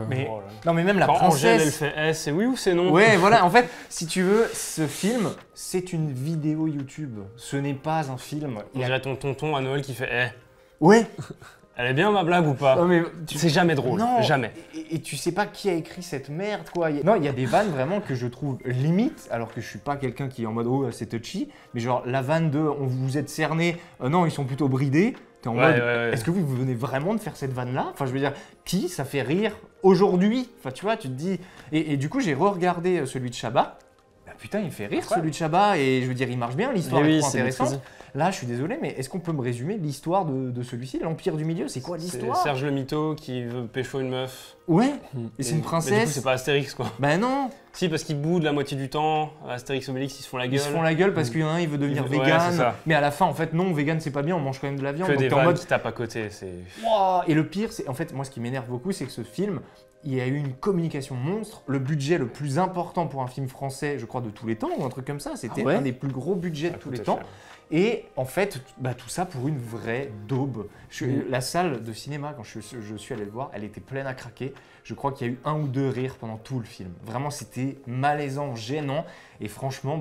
Non, mais même la quand princesse. Angèle, elle fait c'est oui ou c'est non. Ouais, voilà. En fait, si tu veux, ce film, c'est une vidéo YouTube. Ce n'est pas un film. On dirait ton tonton à Noël qui fait Ouais. Elle est bien ma blague ou pas? Non, mais c'est jamais drôle, non, jamais. Et tu sais pas qui a écrit cette merde, quoi. Non, il y a des vannes vraiment que je trouve limite, alors que je suis pas quelqu'un qui est en mode oh c'est touchy, mais genre la vanne de on vous êtes cerné, non ils sont plutôt bridés. T'es en mode est-ce que vous venez vraiment de faire cette vanne là? Enfin je veux dire qui ça fait rire aujourd'hui? Enfin tu vois tu te dis et du coup j'ai re-regardé celui de Chabat. Bah putain il fait rire celui de Chabat et je veux dire il marche bien, l'histoire est trop intéressante. Là, je suis désolé, mais est-ce qu'on peut me résumer l'histoire de celui-ci, l'Empire du Milieu? C'est quoi l'histoire? C'est Serge le Mytho qui veut pécho une meuf. Ouais, et c'est une princesse. Mais du coup, c'est pas Astérix, quoi. Ben non. Si, parce qu'ils boudent la moitié du temps. Astérix et Obélix, ils se font la gueule. Ils se font la gueule parce qu'il y en a un, il veut devenir vegan. Mais à la fin, en fait, non, vegan, c'est pas bien, on mange quand même de la viande. Que des vannes qui tapent à côté, c'est... Wow. Et le pire, c'est en fait, moi, ce qui m'énerve beaucoup, c'est que ce film, il y a eu une communication monstre. Le budget le plus important pour un film français, je crois, de tous les temps, ou un truc comme ça. C'était un des plus gros budgets de tous les temps. Et en fait, tout ça pour une vraie daube. La salle de cinéma, quand je suis allé le voir, elle était pleine à craquer. Je crois qu'il y a eu 1 ou 2 rires pendant tout le film. Vraiment, c'était malaisant, gênant. Et franchement,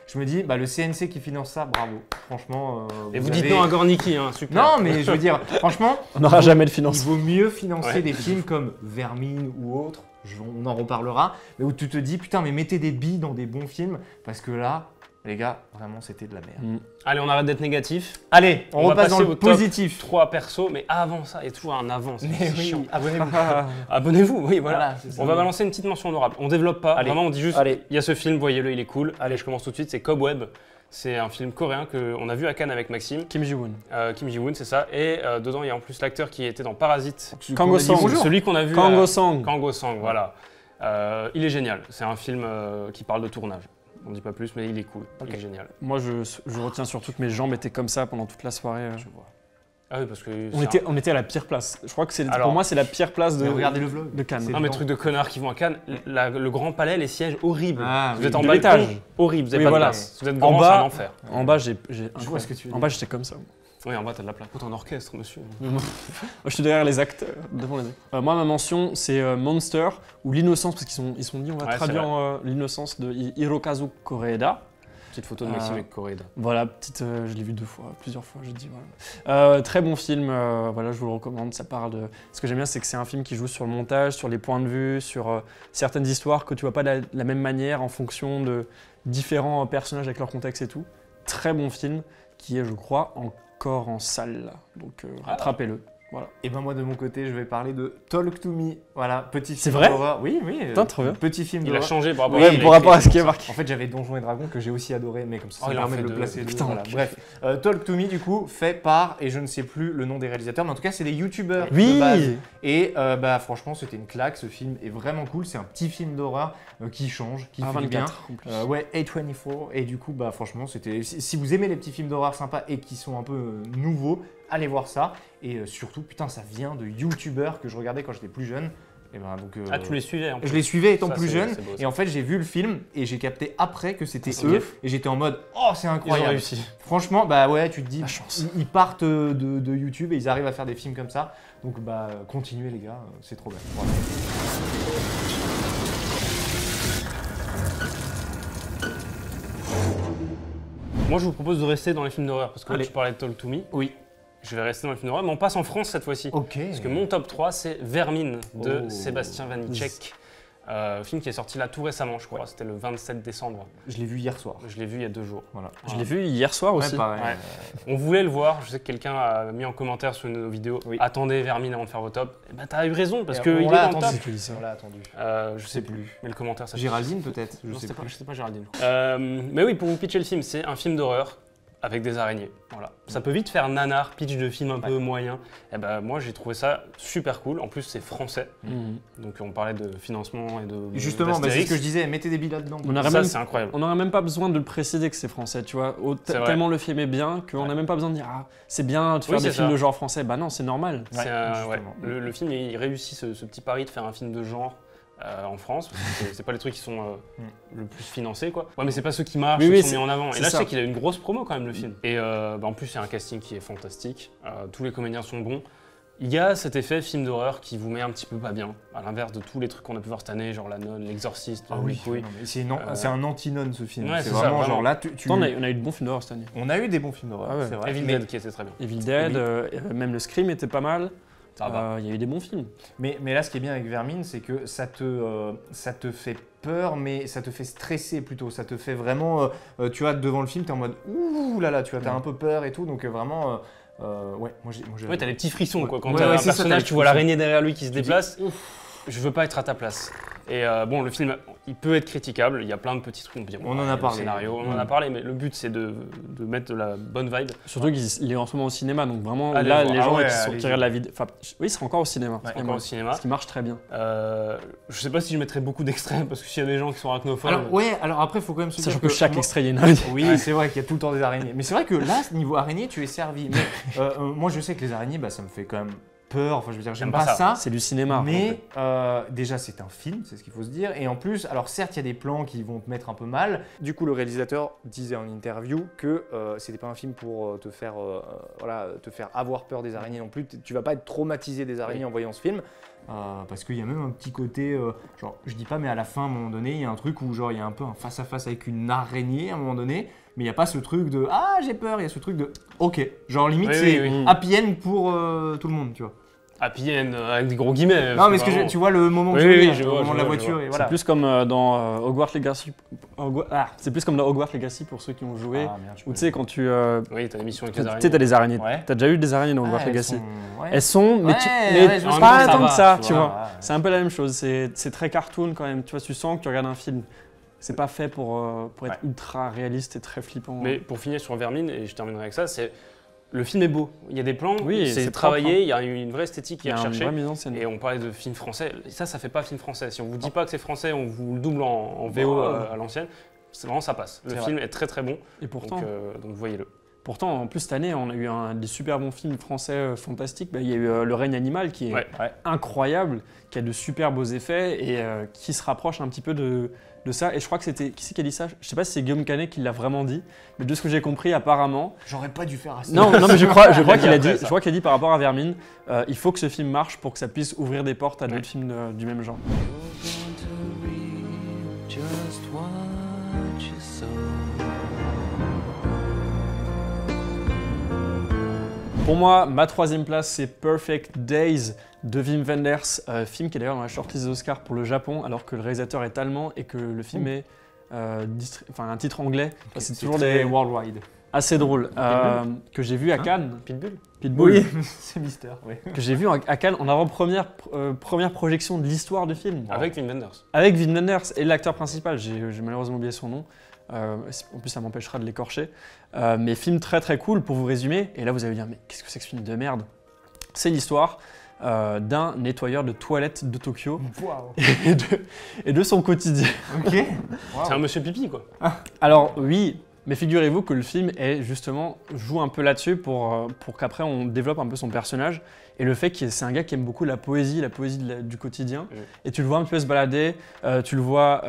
je me dis, le CNC qui finance ça, bravo. Franchement. Et vous dites non à Gorniki, hein, super. Non, mais je veux dire, franchement, on n'aura jamais de financement. Il vaut mieux financer des films comme Vermine ou autres. On en reparlera. Mais où tu te dis, putain, mais mettez des billes dans des bons films. Parce que là, les gars, vraiment, c'était de la merde. Allez, on arrête d'être négatif. Allez, on repasse dans le positif. 3 persos, mais avant ça, il y a toujours un avant. Mais oui, abonnez-vous. Abonnez-vous, oui, voilà. On va balancer une petite mention honorable. On développe pas, vraiment, on dit juste, il y a ce film, voyez-le, il est cool. Allez, je commence tout de suite, c'est Cobweb. C'est un film coréen qu'on a vu à Cannes avec Maxime. Kim Ji-woon. Kim Ji-woon, c'est ça. Et dedans, il y a en plus l'acteur qui était dans Parasite. Kang Ho-song. Celui qu'on a vu. Kang Ho-song. Kang Ho-song, voilà. Il est génial. C'est un film qui parle de tournage. On dit pas plus, mais il est cool, il est génial. Moi, je retiens surtout que mes jambes étaient comme ça pendant toute la soirée. Je vois. Ah oui, parce que on était à la pire place. Je crois que pour moi, c'est la pire place de Cannes. Non, mais trucs de connards qui vont à Cannes. Le Grand Palais, les sièges horribles. Vous êtes en balcon, horrible. Vous n'avez pas de place. Vous êtes grand, c'est un enfer. En bas, je vois ce que tu veux dire. En bas, j'étais comme ça. Oui, en bas, t'as de la place. T'es en orchestre, monsieur. Moi, je suis derrière les acteurs, devant les acteurs. Moi, ma mention, c'est Monster ou L'Innocence, parce qu'ils sont dit, on va traduire L'Innocence de Hirokazu Koreeda. Petite photo de Maxime avec Koreeda. Voilà, je l'ai vu plusieurs fois, je dis. Voilà. Très bon film, voilà, je vous le recommande. Ça parle de. Ce que j'aime bien, c'est que c'est un film qui joue sur le montage, sur les points de vue, sur certaines histoires que tu vois pas de la même manière en fonction de différents personnages avec leur contexte et tout. Très bon film qui est, je crois, encore en salle. Donc rattrapez-le. Voilà. Et ben moi de mon côté, je vais parler de Talk to Me. Voilà, petit film d'horreur. Oui. Trop bien. Petit film d'horreur. Il a changé par rapport à ce qui est marqué. En fait, j'avais Donjons et Dragons que j'ai aussi adoré, mais comme ça, ça me permet de le placer. Putain, voilà. Bref, Talk to Me du coup fait par, et je ne sais plus le nom des réalisateurs, mais en tout cas c'est des youtubeurs de base. Et franchement, c'était une claque. Ce film est vraiment cool. C'est un petit film d'horreur qui change, qui fait bien. Ouais, A24. Et du coup, franchement, c'était. Si vous aimez les petits films d'horreur sympas et qui sont un peu nouveaux, allez voir ça. Et surtout, putain, ça vient de youtubeurs que je regardais quand j'étais plus jeune. Et donc, tu les suivais en plus. Je les suivais étant plus jeune. Beau, et en fait, j'ai vu le film et j'ai capté après que c'était eux. Et j'étais en mode, oh, c'est incroyable. Ils ont réussi. Franchement, ouais, tu te dis, ils partent de YouTube et ils arrivent à faire des films comme ça. Donc, continuez les gars, c'est trop bien. Voilà. Moi, je vous propose de rester dans les films d'horreur, parce que là, tu parlais de Talk to Me. Oui. Je vais rester dans les films d'horreur, mais on passe en France cette fois-ci. Ok. Parce que mon top 3, c'est Vermine de Sébastien Vanitschek. Film qui est sorti là tout récemment, je crois. C'était le 27 décembre. Je l'ai vu hier soir. Je l'ai vu il y a 2 jours. Voilà. Je l'ai vu hier soir aussi. Pareil. Ouais. On voulait le voir. Je sais que quelqu'un a mis en commentaire sur une de nos vidéos. Attendez Vermine avant de faire vos tops. Et bah t'as eu raison parce qu'il est dans le top. On l'a attendu. Je sais plus. Mais le commentaire, ça. Géraldine peut-être. Je sais pas Géraldine. Mais oui, pour vous pitcher le film, c'est un film d'horreur avec des araignées. Voilà. Ça peut vite faire nanar, pitch de film un peu moyen. Et ben moi j'ai trouvé ça super cool. En plus c'est français. Donc on parlait de financement et de. Justement, c'est ce que je disais, mettez des billes là-dedans. C'est incroyable. On n'aurait même pas besoin de le préciser que c'est français, tu vois. Tellement le film est bien qu'on n'a même pas besoin de dire c'est bien de faire des films de genre français. Bah non, c'est normal. Le film il réussit ce petit pari de faire un film de genre. En France, c'est pas les trucs qui sont le plus financés quoi. Ouais mais c'est pas ceux qui marchent, qui sont mis en avant. Et là je sais qu'il a une grosse promo quand même le film. Et en plus il y a un casting qui est fantastique, tous les comédiens sont bons. Il y a cet effet film d'horreur qui vous met un petit peu pas bien, à l'inverse de tous les trucs qu'on a pu voir cette année, genre La Nonne, L'Exorciste, c'est un anti-nonne ce film. Ouais, c'est vraiment genre là on a eu de bons films d'horreur cette année. On a eu des bons films d'horreur, c'est vrai. Evil Dead qui était très bien. Evil Dead, même le Scream était pas mal. Il y a eu des bons films. Mais là, ce qui est bien avec Vermine, c'est que ça te fait peur, mais ça te fait stresser plutôt. Ça te fait vraiment, tu vois, devant le film, tu es en mode ouh là là, tu vois, t'as un peu peur et tout. Donc vraiment, moi j'ai. Ouais, t'as des petits frissons quoi. Quand t'as un personnage, tu vois l'araignée derrière lui qui se déplace. Je veux pas être à ta place. Et bon, le film, il peut être critiquable. Il y a plein de petits trucs. On en a parlé. Scénario, on en a parlé, mais le but c'est de mettre de la bonne vibe. Surtout qu'il est en ce moment au cinéma, donc vraiment là, les gens qui regardent la vidéo. Enfin, oui, il sera encore au cinéma. Encore au cinéma. Ce qui marche très bien. Je sais pas si je mettrais beaucoup d'extraits parce que s'il y a des gens qui sont arachnophobes. Alors après, il faut quand même se dire. Sachant que chaque extrait, il y a une araignée. Oui, c'est vrai qu'il y a tout le temps des araignées. Mais c'est vrai que là, niveau araignée, tu es servi. Mais moi, je sais que les araignées, ça me fait quand même peur, enfin je veux dire j'aime pas ça. C'est du cinéma. Mais déjà c'est un film, c'est ce qu'il faut se dire. Et en plus, alors certes il y a des plans qui vont te mettre un peu mal. Du coup le réalisateur disait en interview que c'était pas un film pour te faire avoir peur des araignées non plus. Tu vas pas être traumatisé des araignées en voyant ce film. Parce qu'il y a même un petit côté, genre je dis pas mais à la fin à un moment donné il y a un truc où genre il y a un peu un face à face avec une araignée à un moment donné. Mais il n'y a pas ce truc de « Ah, j'ai peur », il y a ce truc de « Ok ». Genre limite, c'est happy end pour tout le monde, tu vois. Happy end avec des gros guillemets. Non, mais tu vois le moment où le moment de la voiture. Et voilà. C'est plus comme dans Hogwarts Legacy. C'est plus comme dans Hogwarts Legacy pour ceux qui ont joué. Ou tu sais, quand tu. Oui, t'as l'émission avec les araignées. Tu sais, t'as des araignées. T'as déjà eu des araignées dans Hogwarts Legacy. Elles sont. Mais pas tant que ça, tu vois. C'est un peu la même chose. C'est très cartoon quand même. Tu vois, tu sens que tu regardes un film. C'est pas fait pour être ultra réaliste et très flippant. Mais pour finir sur Vermine, et je terminerai avec ça, c'est le film est beau. Il y a des plans, c'est propre, travaillé, il y a une vraie esthétique qui est recherchée. Il y a une vraie mise en scène. Et on parlait de film français. Ça fait pas film français. Si on vous dit pas que c'est français, on vous le double en VO à l'ancienne. C'est vraiment ça passe. Le film est très très bon. Et pourtant, donc voyez-le. Pourtant, en plus cette année, on a eu des super bons films français fantastiques. Il y a eu Le règne animal qui est incroyable, qui a de super beaux effets et qui se rapproche un petit peu de ça. Et je crois que c'était... Qui c'est qui a dit ça? Je sais pas si c'est Guillaume Canet qui l'a vraiment dit, mais de ce que j'ai compris apparemment... J'aurais pas dû faire assez. Non, mais je crois qu'il a dit, je crois qu'il a dit par rapport à Vermine, il faut que ce film marche pour que ça puisse ouvrir des portes à d'autres films du même genre. Pour moi, ma troisième place, c'est Perfect Days de Wim Wenders, film qui est d'ailleurs dans la shortlist des Oscars pour le Japon, alors que le réalisateur est allemand et que le film est un titre anglais. C'est toujours des worldwide. Assez drôle. Que j'ai vu à Cannes. Pitbull. Oui, c'est mystère. Oui. Que j'ai vu à Cannes en avant-première projection de l'histoire du film. Avec Wim Wenders. Avec Wim Wenders et l'acteur principal. J'ai malheureusement oublié son nom. En plus, ça m'empêchera de l'écorcher. Mais film très très cool pour vous résumer. Et là, vous allez dire, mais qu'est-ce que c'est que ce film de merde? C'est l'histoire d'un nettoyeur de toilettes de Tokyo et de son quotidien. Ok. C'est un monsieur pipi, quoi. Alors oui, mais figurez-vous que le film joue un peu là-dessus pour qu'après on développe un peu son personnage. Et le fait que c'est un gars qui aime beaucoup la poésie du quotidien. Et tu le vois un peu se balader, tu le vois...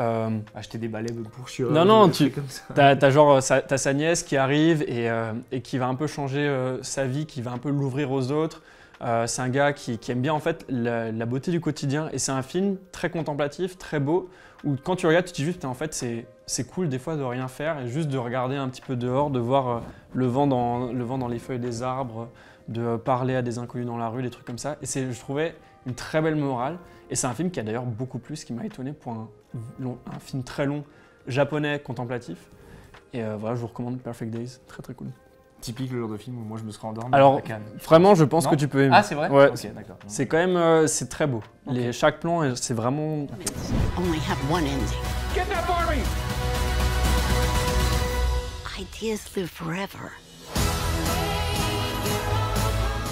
acheter des balais pour chier. Non, t'as sa nièce qui arrive et qui va un peu changer sa vie, qui va un peu l'ouvrir aux autres. C'est un gars qui aime bien en fait la beauté du quotidien. Et c'est un film très contemplatif, très beau, où quand tu regardes, tu te dis juste, en fait, c'est cool des fois de rien faire et juste de regarder un petit peu dehors, de voir le vent dans les feuilles des arbres, de parler à des inconnus dans la rue, des trucs comme ça. Et je trouvais une très belle morale. Et c'est un film qui a d'ailleurs beaucoup plu, ce qui m'a étonné pour un film très long, japonais, contemplatif. Et voilà, je vous recommande Perfect Days, très très cool. Typique le genre de film où moi je me serais endormi. Alors, vraiment, je pense que tu peux aimer. Ah, c'est vrai? Ouais. Ok, d'accord. C'est quand même, c'est très beau. Okay. Chaque plan, c'est vraiment... Only have one ending. Get that Barbie! Ideas live forever.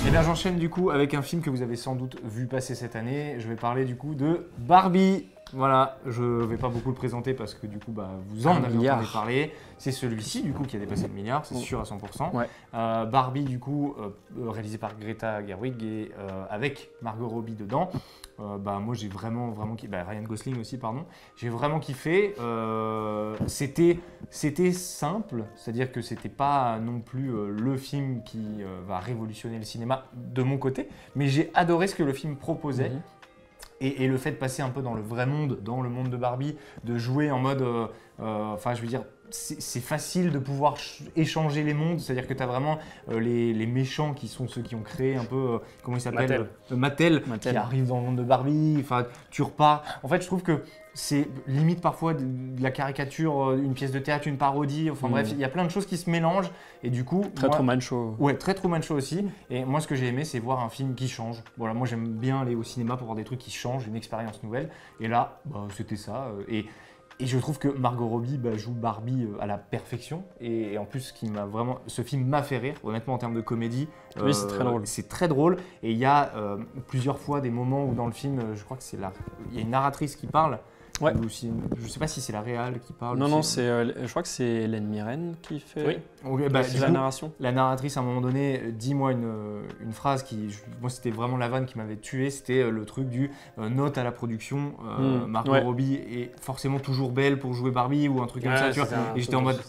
Et bien j'enchaîne du coup avec un film que vous avez sans doute vu passer cette année. Je vais parler du coup de Barbie. Voilà, je vais pas beaucoup le présenter parce que du coup vous en avez entendu parler. C'est celui-ci du coup qui a dépassé le milliard, c'est sûr à 100%. Ouais. Barbie du coup réalisé par Greta Gerwig et avec Margot Robbie dedans. Moi j'ai vraiment kiffé, Ryan Gosling aussi pardon. J'ai vraiment kiffé. C'était simple, c'est-à-dire que c'était pas non plus le film qui va révolutionner le cinéma de mon côté, mais j'ai adoré ce que le film proposait. Et le fait de passer un peu dans le vrai monde, dans le monde de Barbie, de jouer en mode, c'est facile de pouvoir échanger les mondes, c'est-à-dire que tu as vraiment les méchants qui sont ceux qui ont créé un peu, comment il s'appelle, Mattel, qui arrivent dans le monde de Barbie, enfin tu repars. En fait, je trouve que c'est limite parfois de la caricature, une pièce de théâtre, une parodie, enfin bref, il y a plein de choses qui se mélangent et du coup… Truman Show. Ouais, très Truman Show aussi. Et moi, ce que j'ai aimé, c'est voir un film qui change. Voilà, moi j'aime bien aller au cinéma pour voir des trucs qui changent, une expérience nouvelle. Et là, c'était ça. Et je trouve que Margot Robbie joue Barbie à la perfection. Et en plus, ce film m'a fait rire, honnêtement, en termes de comédie. Oui, c'est très drôle. C'est très drôle. Et il y a plusieurs fois des moments où dans le film, je crois que il y a une narratrice qui parle. Ouais. Aussi, je sais pas si c'est la réal qui parle. Non, je crois que c'est Hélène Mirren qui fait la narration. La narratrice, à un moment donné, dit moi une phrase qui, moi c'était vraiment la vanne qui m'avait tué, c'était le truc du note à la production, Margot Robbie est forcément toujours belle pour jouer Barbie ou un truc comme ça, tu vois. Et j'étais en mode,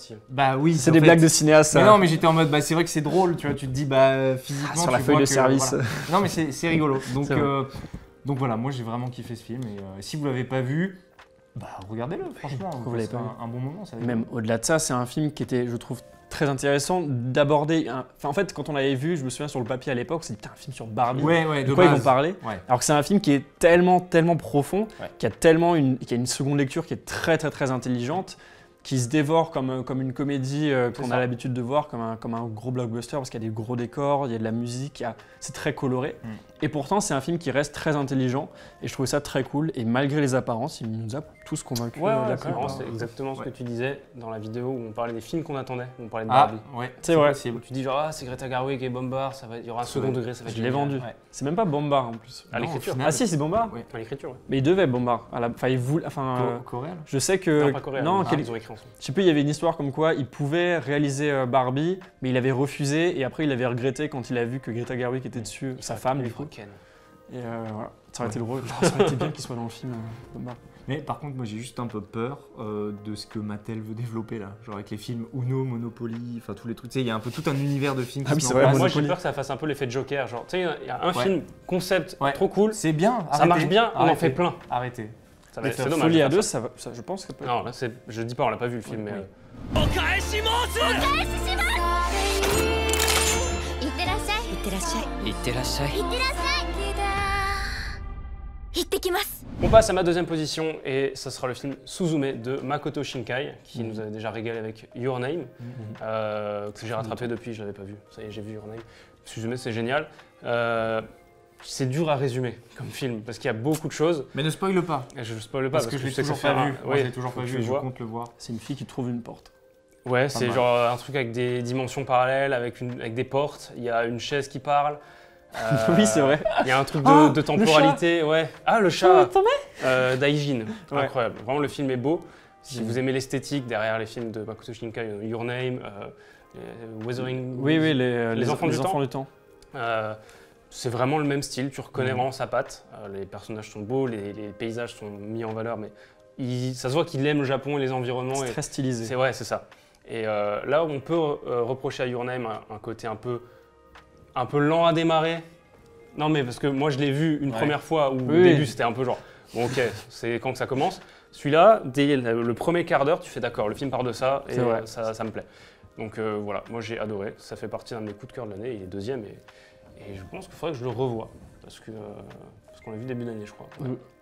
oui. C'est des blagues de cinéaste. Mais non, mais j'étais en mode, c'est vrai que c'est drôle, tu vois, tu te dis, physiquement. Sur la feuille de service. Voilà. Non, mais c'est rigolo. Donc voilà, moi j'ai vraiment kiffé ce film et si vous l'avez pas vu, regardez-le, franchement, c'est un bon moment. Même au-delà de ça, c'est un film qui était, je trouve, très intéressant d'aborder. En fait, quand on l'avait vu, je me souviens sur le papier à l'époque, on s'est dit, putain, un film sur Barbie. De quoi ils vont parler. Alors que c'est un film qui est tellement profond, qui a une seconde lecture qui est très intelligente, qui se dévore comme une comédie qu'on a l'habitude de voir, comme un gros blockbuster, parce qu'il y a des gros décors, il y a de la musique, c'est très coloré. Et pourtant, c'est un film qui reste très intelligent, et je trouvais ça très cool. Et malgré les apparences, il nous a tous convaincus. C'est exactement ce que tu disais dans la vidéo où on parlait des films qu'on attendait, où on parlait de Barbie. C'est vrai. Tu dis genre, c'est Greta Gerwig et Bombard, il y aura un second degré, ça va être Je l'ai vendu. C'est même pas Bombard en plus. À l'écriture. Ah si, c'est Bombard. À l'écriture, Mais il devait Bombard. Coréen. Je sais que… Non, pas coréen. Ils ont écrit ensemble. Je sais plus, il y avait une histoire comme quoi il pouvait réaliser Barbie, mais il avait refusé et après il avait regretté quand il a vu que Greta Gerwig était dessus, sa femme du coup. Et voilà, ça aurait été drôle, ça aurait été bien qu'il soit dans le film Bombard. Mais par contre, moi j'ai juste un peu peur de ce que Mattel veut développer là, genre avec les films Uno, Monopoly, enfin tous les trucs. Tu sais, il y a un peu tout un univers de films. Ah oui, c'est vrai. Moi j'ai peur que ça fasse un peu l'effet Joker, genre tu sais, il y a un film concept trop cool, c'est bien, ça marche bien, on en fait plein. Arrêtez. C'est dommage. Folie à deux, ça, je pense que ça peut. Non, là je dis pas, on l'a pas vu le film, mais. On passe à ma deuxième position et ça sera le film Suzume de Makoto Shinkai qui nous avait déjà régalé avec Your Name, que j'ai rattrapé depuis, je l'avais pas vu. Ça y est, j'ai vu Your Name. Suzume, c'est génial. C'est dur à résumer comme film parce qu'il y a beaucoup de choses. Mais ne spoile pas. Je ne spoile pas parce que je l'ai toujours pas vu. Moi, je l'ai toujours pas vu et je compte le voir. C'est une fille qui trouve une porte. Ouais, c'est genre un truc avec des dimensions parallèles, avec des portes. Il y a une chaise qui parle. Oui, c'est vrai. Il y a un truc de temporalité. Ouais. Ah, le chat d'Aijin. Incroyable. Vraiment, le film est beau. Si vous aimez l'esthétique derrière les films de Makoto Shinkai, Your Name, Weathering. Oui, les enfants du temps. C'est vraiment le même style, tu reconnais vraiment sa patte. Les personnages sont beaux, les paysages sont mis en valeur, mais ça se voit qu'il aime le Japon et les environnements. C'est très stylisé. C'est ça. Et là, on peut reprocher à Your Name un côté un peu lent à démarrer. Non, mais parce que moi, je l'ai vu une première fois où au début, c'était un peu genre, bon, ok, c'est quand que ça commence. Celui-là, dès le premier quart d'heure, tu fais d'accord, le film part de ça et ça me plaît. Donc voilà, moi j'ai adoré. Ça fait partie d'un de mes coups de cœur de l'année. Il est deuxième et je pense qu'il faudrait que je le revoie parce qu'on l'a vu début d'année, je crois.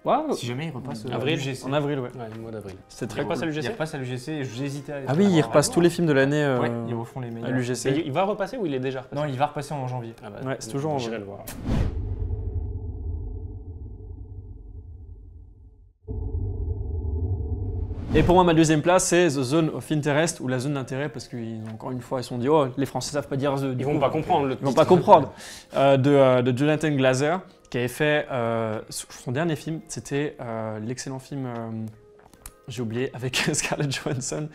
Ouais. Si jamais il repasse à l'UGC. En avril, ouais. Le mois d'avril. C'était très cool. Il repasse à l'UGC et j'hésitais à aller. Ah oui, il repasse tous les films de l'année ils refont les meilleurs. à l'UGC. Il va repasser ou il est déjà repassé? Non, il va repasser en janvier. Ah bah, ouais, c'est toujours en janvier. J'irai le voir. Et pour moi, ma deuxième place, c'est The Zone of Interest, ou la zone d'intérêt, parce qu'encore une fois, ils se sont dit, oh, les Français savent pas dire The. Ils vont pas comprendre le titre. Ils vont pas comprendre. De Jonathan Glazer, qui avait fait son dernier film, c'était l'excellent film, j'ai oublié, avec Scarlett Johansson.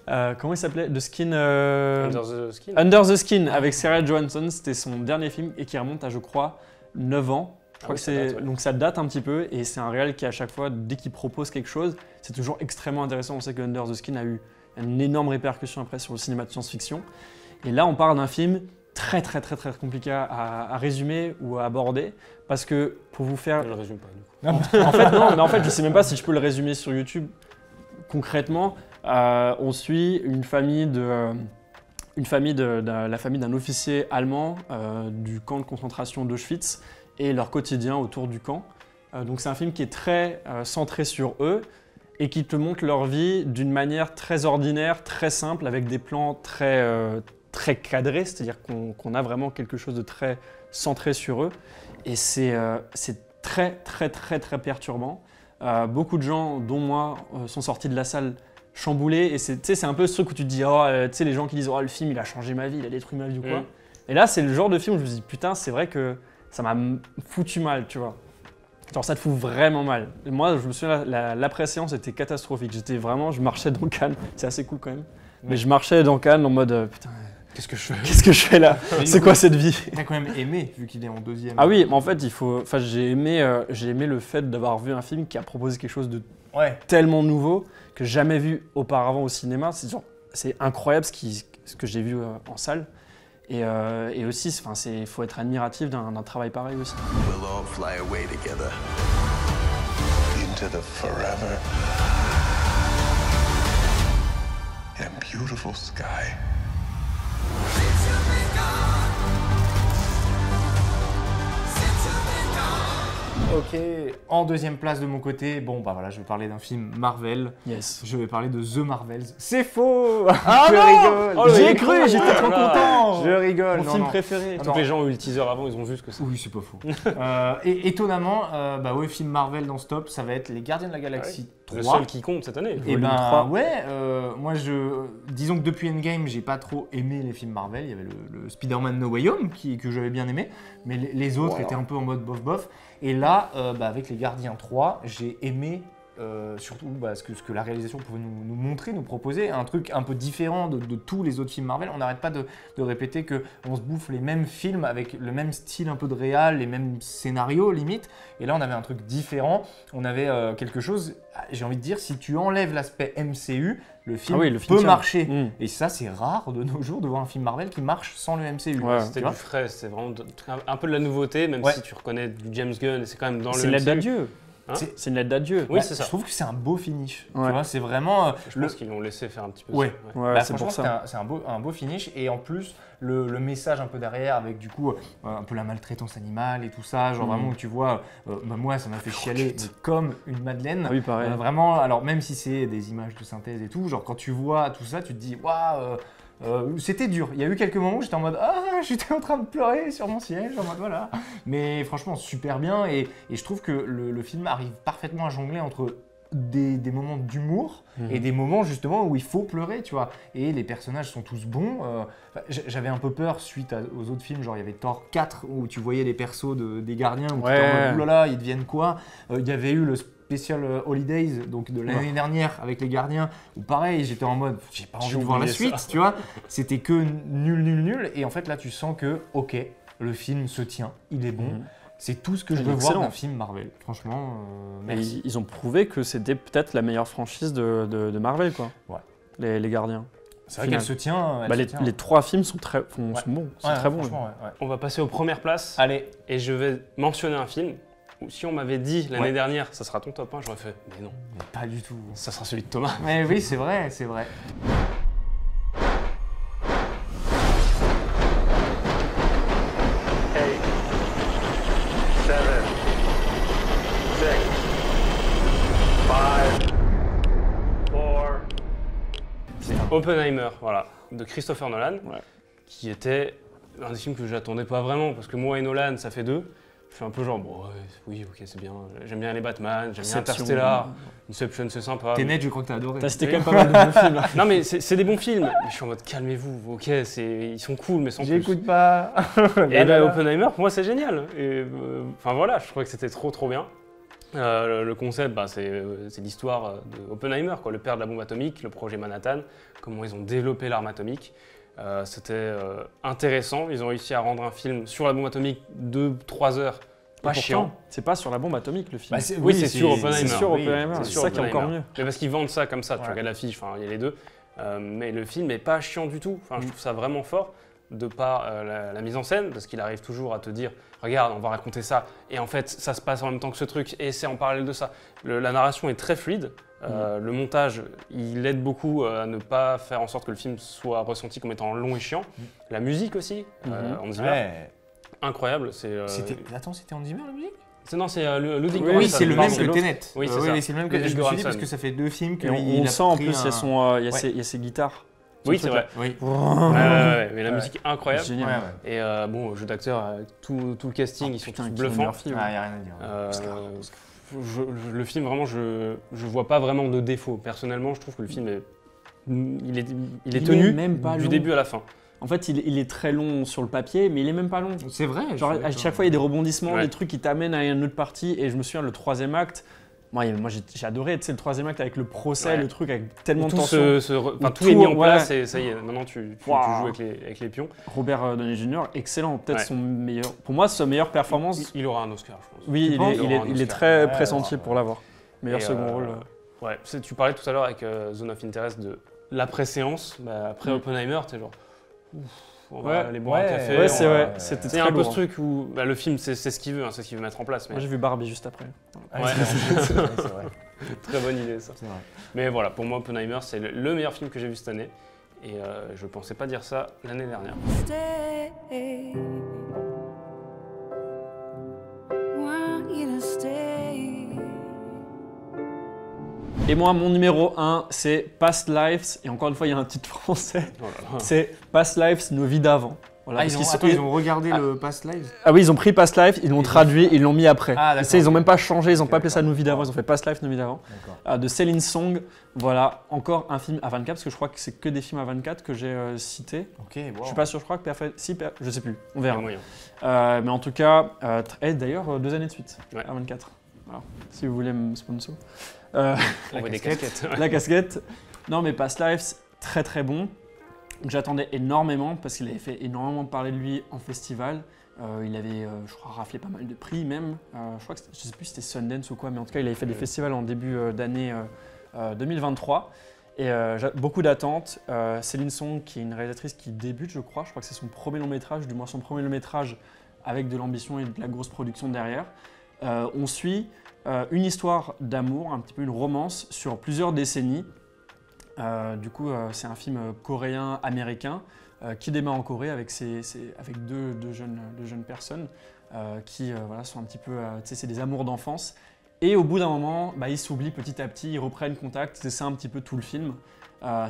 Comment il s'appelait? The Skin. Under the Skin. Under the Skin, avec Scarlett Johansson. C'était son dernier film et qui remonte à, je crois, 9 ans. Donc ça date un petit peu et c'est un réal qui à chaque fois, dès qu'il propose quelque chose, c'est toujours extrêmement intéressant. On sait que Under the Skin a eu une énorme répercussion après sur le cinéma de science-fiction. Et là, on parle d'un film très compliqué à résumer ou à aborder parce que pour vous faire... Je le résume pas du coup. En fait, non, mais en fait, je sais même pas si je peux le résumer sur YouTube. Concrètement, on suit la famille d'un officier allemand du camp de concentration d'Auschwitz et leur quotidien autour du camp. Donc c'est un film qui est très centré sur eux et qui te montre leur vie d'une manière très ordinaire, très simple, avec des plans très cadrés, c'est-à-dire qu'on a vraiment quelque chose de très centré sur eux. Et c'est très perturbant. Beaucoup de gens, dont moi, sont sortis de la salle chamboulés. Et c'est un peu ce truc où tu te dis, oh, les gens qui disent, oh, le film il a changé ma vie, il a détruit ma vie ou quoi. Et là, c'est le genre de film où je me dis, putain, c'est vrai que ça m'a foutu mal, tu vois. Genre ça te fout vraiment mal. Et moi, je me souviens, l'après-séance était catastrophique. Je marchais dans Cannes, c'est assez cool quand même. Mais je marchais dans Cannes en mode, putain, qu'est-ce que je fais? Qu'est-ce que je fais là? C'est quoi cette vie? T'as quand même aimé, vu qu'il est en deuxième. Ah oui, mais en fait, j'ai aimé le fait d'avoir vu un film qui a proposé quelque chose de tellement nouveau que jamais vu auparavant au cinéma. C'est incroyable ce que j'ai vu en salle. Et aussi, il faut être admiratif d'un travail pareil aussi. We'll all fly away together into the forever and beautiful sky. Ok, en deuxième place de mon côté, bon bah voilà, je vais parler d'un film Marvel. Yes. Je vais parler de The Marvels. C'est faux. Ah je rigole. Oh, j'y ai cru, j'étais trop content. Je rigole. Mon film préféré. Tous les gens ont eu le teaser avant, ils ont vu ce que c'est. Oui, c'est pas faux. Et étonnamment, film Marvel dans ce top, ça va être Les Gardiens de la Galaxie 3. Le seul qui compte cette année. Et moi disons que depuis Endgame, j'ai pas trop aimé les films Marvel. Il y avait le Spider-Man No Way Home que j'avais bien aimé, mais les autres étaient un peu en mode bof. Et là, avec Les Gardiens 3, j'ai aimé surtout ce que la réalisation pouvait nous montrer, nous proposer, un truc un peu différent de tous les autres films Marvel. On n'arrête pas de répéter qu'on se bouffe les mêmes films avec le même style un peu de réal, les mêmes scénarios limite. Et là, on avait un truc différent. On avait quelque chose, j'ai envie de dire, si tu enlèves l'aspect MCU, le film peut marcher. Et ça, c'est rare de nos jours de voir un film Marvel qui marche sans le MCU. Ouais, c'était du frais, c'est vraiment un peu de la nouveauté, même si tu reconnais du James Gunn, et c'est quand même dans le MCU. C'est une lettre d'adieu. C'est une lettre d'adieu. Oui, c'est ça. Je trouve que c'est un beau finish. Tu vois, c'est vraiment. Je pense qu'ils l'ont laissé faire un petit peu. C'est pour ça. C'est un beau finish. Et en plus, le message un peu derrière, avec du coup un peu la maltraitance animale et tout ça. Genre vraiment, où tu vois, moi, ça m'a fait chialer comme une madeleine. Oui, pareil. Vraiment, alors même si c'est des images de synthèse et tout, genre quand tu vois tout ça, tu te dis, waouh. C'était dur. Il y a eu quelques moments où j'étais en mode j'étais en train de pleurer sur mon siège, en mode voilà. Mais franchement, super bien. Et je trouve que le film arrive parfaitement à jongler entre des moments d'humour et des moments justement où il faut pleurer, tu vois. Et les personnages sont tous bons. J'avais un peu peur suite aux autres films, genre il y avait Thor 4 où tu voyais les persos des gardiens où tu étais en mode oulala, ils deviennent quoi. Il y avait eu le Special Holidays, donc de l'année dernière avec les gardiens, où pareil, j'étais en mode, j'ai pas envie de voir la suite, tu vois. C'était que nul. Et en fait, là, tu sens que, ok, le film se tient, il est bon. C'est tout ce que je veux voir d'un film Marvel. Franchement, merci. Ils ont prouvé que c'était peut-être la meilleure franchise de Marvel, quoi. Ouais. Les gardiens. C'est vrai qu'elle se tient. Les trois films sont bons. C'est très bon. On va passer aux premières places. Allez. Et je vais mentionner un film si on m'avait dit l'année dernière, ça sera ton top 1, j'aurais fait, mais non. Mais pas du tout. Ça sera celui de Thomas. Mais oui, c'est vrai, c'est vrai. Oppenheimer, voilà, de Christopher Nolan, qui était un des films que j'attendais pas vraiment, parce que moi et Nolan, ça fait 2. Je suis un peu genre, bon, oui, ok, c'est bien, j'aime bien les Batman, j'aime bien Interstellar, Inception, c'est sympa. Tenet, je crois que t'as adoré. C'était quand même pas mal de bons films. Non, mais c'est des bons films, mais je suis en mode, calmez-vous, ok, ils sont cool, mais sans plus. J'écoute pas. Et ben, Oppenheimer, pour moi, c'est génial. Enfin voilà, je trouvais que c'était trop bien. Le concept, c'est l'histoire d'Oppenheimer, le père de la bombe atomique, le projet Manhattan, comment ils ont développé l'arme atomique. C'était intéressant, ils ont réussi à rendre un film sur la bombe atomique de 3 heures. Pas chiant. C'est pas sur la bombe atomique le film. Oui, c'est sur Oppenheimer. C'est sur Oppenheimer, c'est ça qui est encore mieux. Mais parce qu'ils vendent ça comme ça, tu regardes l'affiche, il y a les deux. Mais le film n'est pas chiant du tout, je trouve ça vraiment fort. De par la mise en scène, parce qu'il arrive toujours à te dire « Regarde, on va raconter ça, et en fait, ça se passe en même temps que ce truc, et c'est en parallèle de ça. » La narration est très fluide, le montage, il aide beaucoup à ne pas faire en sorte que le film soit ressenti comme étant long et chiant. La musique aussi, Hans Zimmer, incroyable. Attends, c'était Hans Zimmer la musique ? Non, c'est Ludwig Göransson. Oui, c'est le même que Tenet. Oui, c'est le même que je me suis dit parce que ça fait 2 films que on sent en plus, il y a ses guitarres. Oui, c'est vrai. Oui. Mais la musique est incroyable. Génial. Et bon, jeu d'acteur, tout le casting, ils sont tous bluffants. Il n'y a rien à dire. Le film, vraiment, je vois pas vraiment de défaut. Personnellement, je trouve que le film il est tenu même pas du début à la fin. En fait, il est très long sur le papier, mais il est même pas long. C'est vrai. Genre, à chaque fois, il y a des rebondissements, des trucs qui t'amènent à une autre partie. Et je me souviens, le 3e acte, moi j'ai adoré, tu sais, le 3e acte avec le procès, le truc avec tellement de tension. Tout est mis en place et ça y est, maintenant tu joues avec les pions. Robert Downey Jr., excellent, peut-être son meilleur, pour moi sa meilleure performance. Il aura un Oscar, je pense. Oui, il est très pressenti pour l'avoir. Meilleur second rôle. Ouais, tu parlais tout à l'heure avec Zone of Interest de l'après-séance, après Oppenheimer, tu sais genre... On va aller boire un café. Ouais, c'est vrai. C'était un peu ce truc où le film, c'est ce qu'il veut, c'est ce qu'il veut mettre en place. Mais... Moi, j'ai vu Barbie juste après. C'est vrai. Très bonne idée, ça. C'est vrai. Mais voilà, pour moi, Oppenheimer, c'est le meilleur film que j'ai vu cette année. Et je pensais pas dire ça l'année dernière. Et moi, mon numéro 1, c'est Past Lives. Et encore une fois, il y a un titre français. C'est Past Lives, nos vies d'avant. Voilà, ils ont regardé le Past Lives. Ah oui, ils ont pris Past Lives, ils l'ont traduit, ils l'ont mis après. Ils n'ont même pas changé, ils n'ont pas appelé ça Nos vies d'avant, ils ont fait Past Lives, Nos vies d'avant. De Céline Song. Voilà, encore un film à 24, parce que je crois que c'est que des films à 24 que j'ai cités. Je suis pas sûr, je crois que je sais plus, on verra. Mais en tout cas, d'ailleurs, 2 années de suite, à 24. Voilà, si vous voulez me sponsor. On voit des casquettes. La casquette. Non, mais Past Lives, très très bon. J'attendais énormément parce qu'il avait fait énormément parler de lui en festival. Il avait, je crois, raflé pas mal de prix même. Je crois que je sais plus si c'était Sundance ou quoi, mais en tout cas, il avait fait des festivals en début d'année 2023. Et beaucoup d'attentes. Céline Song, qui est une réalisatrice qui débute, je crois que c'est son premier long métrage, du moins son premier long métrage avec de l'ambition et de la grosse production derrière. On suit une histoire d'amour, un petit peu une romance sur plusieurs décennies. Du coup, c'est un film coréen-américain qui démarre en Corée avec deux jeunes personnes qui sont un petit peu, c'est des amours d'enfance. Et au bout d'un moment, ils s'oublient petit à petit, ils reprennent contact. C'est ça un petit peu tout le film.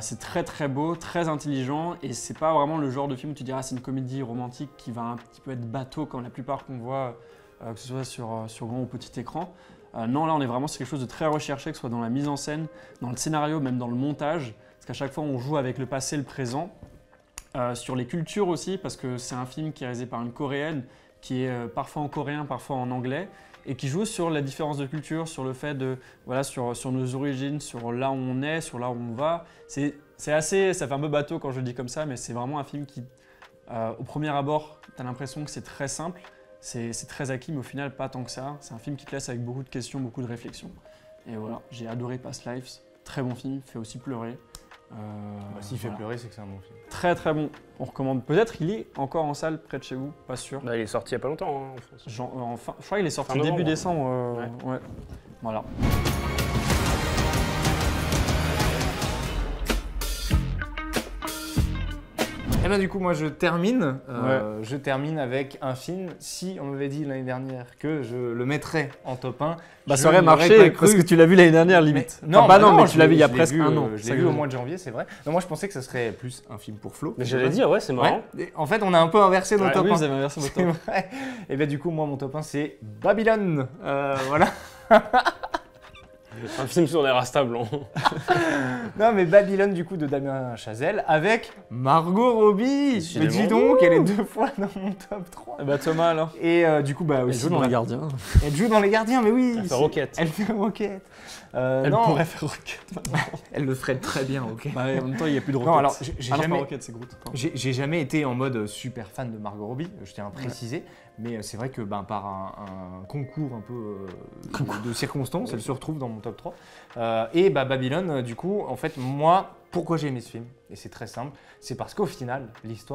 C'est très très beau, très intelligent, et c'est pas vraiment le genre de film où tu diras c'est une comédie romantique qui va un petit peu être bateau comme la plupart qu'on voit, que ce soit sur grand ou petit écran. Non, là on est vraiment sur quelque chose de très recherché, que ce soit dans la mise en scène, dans le scénario, même dans le montage, parce qu'à chaque fois on joue avec le passé et le présent. Sur les cultures aussi, parce que c'est un film qui est réalisé par une coréenne, qui est parfois en coréen, parfois en anglais, et qui joue sur la différence de culture, sur le fait de, sur nos origines, sur là où on est, sur là où on va. C'est assez, ça fait un peu bateau quand je le dis comme ça, mais c'est vraiment un film qui, au premier abord, tu as l'impression que c'est très simple, c'est très acquis, mais au final, pas tant que ça. C'est un film qui te laisse avec beaucoup de questions, beaucoup de réflexions. Et voilà, j'ai adoré Past Lives, très bon film, fait aussi pleurer. S'il fait pleurer, c'est que c'est un bon film. Très très bon. On recommande. Peut-être il est encore en salle près de chez vous, pas sûr. Bah, il est sorti il y a pas longtemps en France. Je crois qu'il est sorti Fin novembre, début décembre. Ouais. Voilà. Et ben du coup moi je termine avec un film. Si on m'avait dit l'année dernière que je le mettrais en top 1, Bah ça aurait marché parce que tu l'as vu l'année dernière limite. Mais, non, mais tu l'as vu il y a presque un an. Je l'ai vu au mois de janvier, c'est vrai. Non, moi je pensais que ça serait plus un film pour Flo. Mais j'allais dire, ouais, c'est marrant. Ouais. En fait, on a un peu inversé nos top 1. Oui, vous avez inversé vos top 1. Et ben du coup moi mon top 1 c'est Babylone. Voilà. Un film sur des rastas blancs. Non mais Babylone du coup de Damien Chazelle avec Margot Robbie. Mais dis donc, elle est 2 fois dans mon top 3. Bah Thomas alors. Et du coup bah aussi. Elle joue dans Les Gardiens. Elle joue dans Les Gardiens, mais oui. Elle fait Rocket. Elle fait Rocket. Elle pourrait faire Rocket. Elle le ferait très bien, ok. Bah, en même temps, il n'y a plus de Rocket. Non, alors j'ai jamais été en mode super fan de Margot Robbie, je tiens à préciser. Mais c'est vrai que par un concours un peu de circonstances, elle se retrouve dans mon top 3. Et Babylone, du coup, en fait, moi, pourquoi j'ai aimé ce film? Et c'est très simple, c'est parce qu'au final,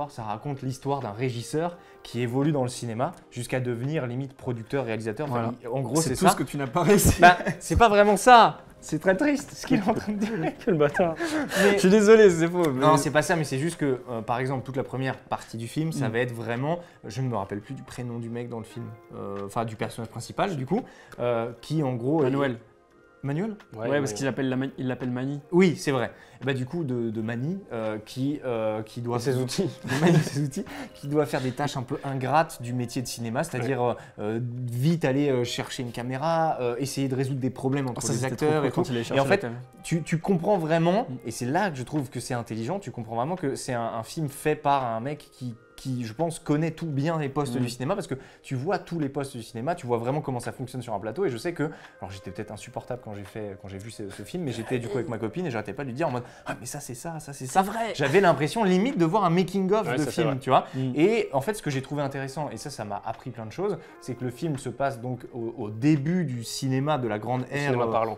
ça raconte l'histoire d'un régisseur qui évolue dans le cinéma jusqu'à devenir limite producteur, réalisateur. Enfin, en gros, c'est tout ça. Ce que tu n'as pas réussi. C'est pas vraiment ça. C'est très triste ce qu'il est en train de dire. Quel bâtard. Mais... Je suis désolé, c'est faux. Mais... Non, c'est pas ça, mais c'est juste que, par exemple, toute la première partie du film, ça va être vraiment... Je ne me rappelle plus du prénom du mec dans le film, enfin du personnage principal, du coup, qui en gros... Manuel. Ouais, parce qu'il l'appelle Mani. Oui, c'est vrai. Et bah, du coup, de Mani, qui doit... Ses outils. Ses outils, qui doit faire des tâches un peu ingrates du métier de cinéma, c'est-à-dire vite aller chercher une caméra, essayer de résoudre des problèmes entre les acteurs et tout. Et en fait, tu comprends vraiment, et c'est là que je trouve que c'est intelligent, tu comprends vraiment que c'est un film fait par un mec qui, je pense, connaît tout bien les postes du cinéma, parce que tu vois tous les postes du cinéma, tu vois vraiment comment ça fonctionne sur un plateau. Et je sais que, alors j'étais peut-être insupportable quand j'ai vu ce film, mais j'étais du coup avec ma copine et j'arrêtais pas de lui dire en mode ah mais ça c'est ça c'est ça. Vrai. J'avais l'impression limite de voir un making of de film, tu vois. Mm. Et en fait, ce que j'ai trouvé intéressant, et ça m'a appris plein de choses, c'est que le film se passe donc au début du cinéma, de la grande ère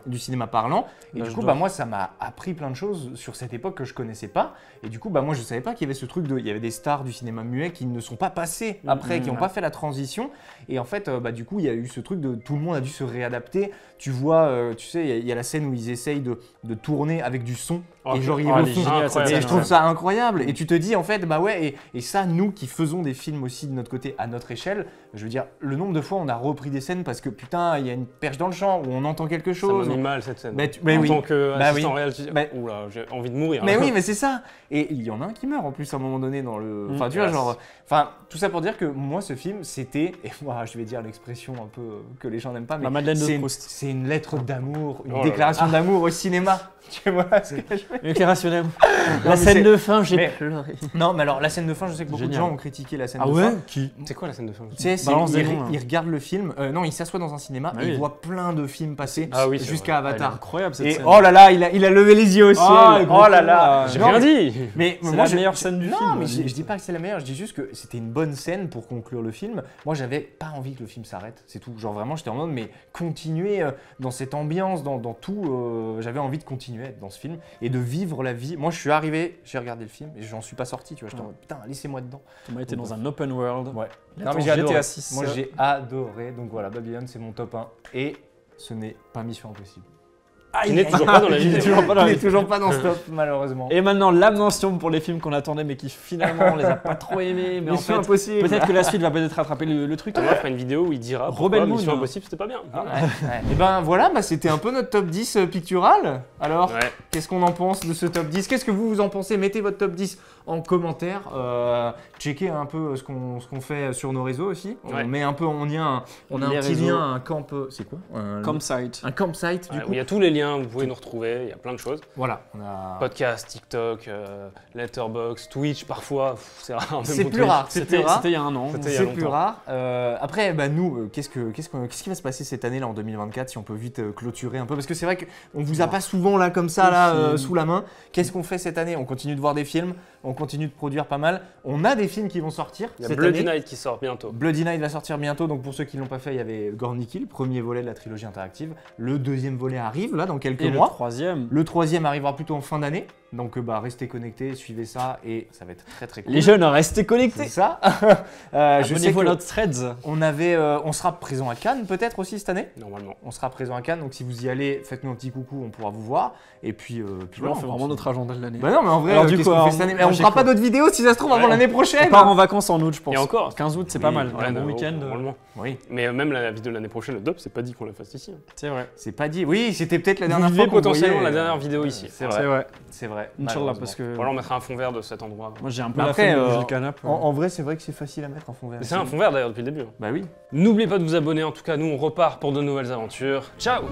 du cinéma parlant. Et du coup, moi, ça m'a appris plein de choses sur cette époque que je connaissais pas. Et du coup, moi, je savais pas qu'il y avait ce truc il y avait des stars du cinéma muet qui ne sont pas passées après, qui n'ont pas fait la transition. Et en fait, du coup, il y a eu ce truc de tout le monde a dû se réadapter. Tu vois, tu sais, il y a la scène où ils essayent de tourner avec du son. Et genre, ils refont. Et je trouve ça incroyable. Et tu te dis, en fait, et ça, nous qui faisons des films aussi de notre côté, à notre échelle, je veux dire, le nombre de fois on a repris des scènes parce que putain, il y a une perche dans le champ ou on entend quelque chose. Ça m'a mis mal cette scène. En tant qu'assistant réel, tu dis, oula, j'ai envie de mourir. Mais oui, mais c'est ça. Et il y en a un qui meurt en plus à un moment donné dans le. Enfin, tu vois, genre. Enfin, tout ça pour dire que moi, ce film, c'était. Et moi, je vais dire l'expression un peu que les gens n'aiment pas, mais. C'est une lettre d'amour, une déclaration d'amour au cinéma. Tu vois ce que je veux dire ? Une déclaration d'amour. La scène de fin, j'ai pleuré. Non, mais alors, la scène de fin, je sais que beaucoup de gens ont critiqué la scène de fin. Ah ouais ? Qui ? C'est quoi la scène de fin ? Tu sais, il regarde le film. Non, il s'assoit dans un cinéma et il voit plein de films passer jusqu'à Avatar. Incroyable cette scène. Et oh là là, il a levé les yeux au ciel. Oh là là. J'ai rien dit. Mais c'est la meilleure scène du film. Non, mais je dis pas que c'est la meilleure. Je dis juste que c'était une bonne scène pour conclure le film. Moi, j'avais pas envie que le film s'arrête. C'est tout. Genre vraiment, j'étais en mode, mais continuer dans cette ambiance, dans tout. J'avais envie de continuer à être dans ce film et de vivre la vie. Moi, je suis arrivé, j'ai regardé le film et j'en suis pas sorti. Tu vois, j'étais en mode, putain, laissez-moi dedans. Thomas était dans un open world. Ouais. Non, mais j'ai adoré. GTA 6. Moi, j'ai adoré. Donc voilà, Babylone, c'est mon top 1 et ce n'est pas Mission Impossible. Il n'est toujours pas dans la vidéo. Il n'est toujours pas dans ce top, malheureusement. Et maintenant, la mention pour les films qu'on attendait, mais qui finalement, on les a pas trop aimés. Mais Mission en fait, Impossible. Peut-être que la suite va peut-être rattraper le truc. On va faire une vidéo où il dira Rebel Moon, Mission Impossible, c'était pas bien. Et ben voilà, c'était un peu notre top 10 pictural. Alors, qu'est-ce qu'on en pense de ce top 10 ? Qu'est-ce que vous en pensez ? Mettez votre top 10 en commentaire. Checkez un peu ce qu'on fait sur nos réseaux aussi. On met un peu en lien, on a un petit lien, un camp. C'est quoi ? Un campsite. Un campsite, du coup. Il y a tous les liens, vous pouvez nous retrouver. Il y a plein de choses. Voilà, on a podcast, TikTok, Letterboxd, Twitch parfois. C'est rare. C'est plus rare. C'était il y a un an. C'est plus rare. Après, nous, qu'est-ce qui va se passer cette année là en 2024 si on peut vite clôturer un peu parce que c'est vrai qu'on vous a pas souvent là comme ça là sous la main. Qu'est-ce qu'on fait cette année ? On continue de voir des films, on continue de produire pas mal. On a des films qui vont sortir. Il y a Bloody Night qui sort bientôt. Bloody Night va sortir bientôt. Donc pour ceux qui l'ont pas fait, il y avait Gornicky, le premier volet de la trilogie interactive. Le deuxième volet arrive là dans quelques mois. Le troisième arrivera plutôt en fin d'année. Donc restez connectés, suivez ça et ça va être très cool. Les jeunes, restez connectés. C'est ça. Je sais que notre threads. on sera présent à Cannes peut-être aussi cette année. Normalement. On sera présent à Cannes, donc si vous y allez, faites-nous un petit coucou, on pourra vous voir. Et puis on fait vraiment notre agenda de l'année. Bah non, mais en vrai, Alors, qu'est-ce qu'on fait cette année? On fera pas d'autres vidéos si ça se trouve avant l'année prochaine. On part en vacances en août, je pense. Et encore 15 août, c'est pas mal. Ouais, Un bon week-end. Normalement. Oui. Mais même la vidéo de l'année prochaine, le DOP, c'est pas dit qu'on la fasse ici. C'est vrai. C'est pas dit. Oui, c'était peut-être la Vous dernière vivez fois qu'on potentiellement voyait, la dernière vidéo ici. C'est vrai. C'est vrai. Inch'Allah, parce que. Voilà, on mettra un fond vert de cet endroit. Moi, j'ai un peu Après, la flemme de bouger le canapé. En vrai, c'est vrai que c'est facile à mettre en fond vert. C'est un fond vert d'ailleurs depuis le début. Bah oui. N'oubliez pas de vous abonner, en tout cas nous on repart pour de nouvelles aventures. Ciao!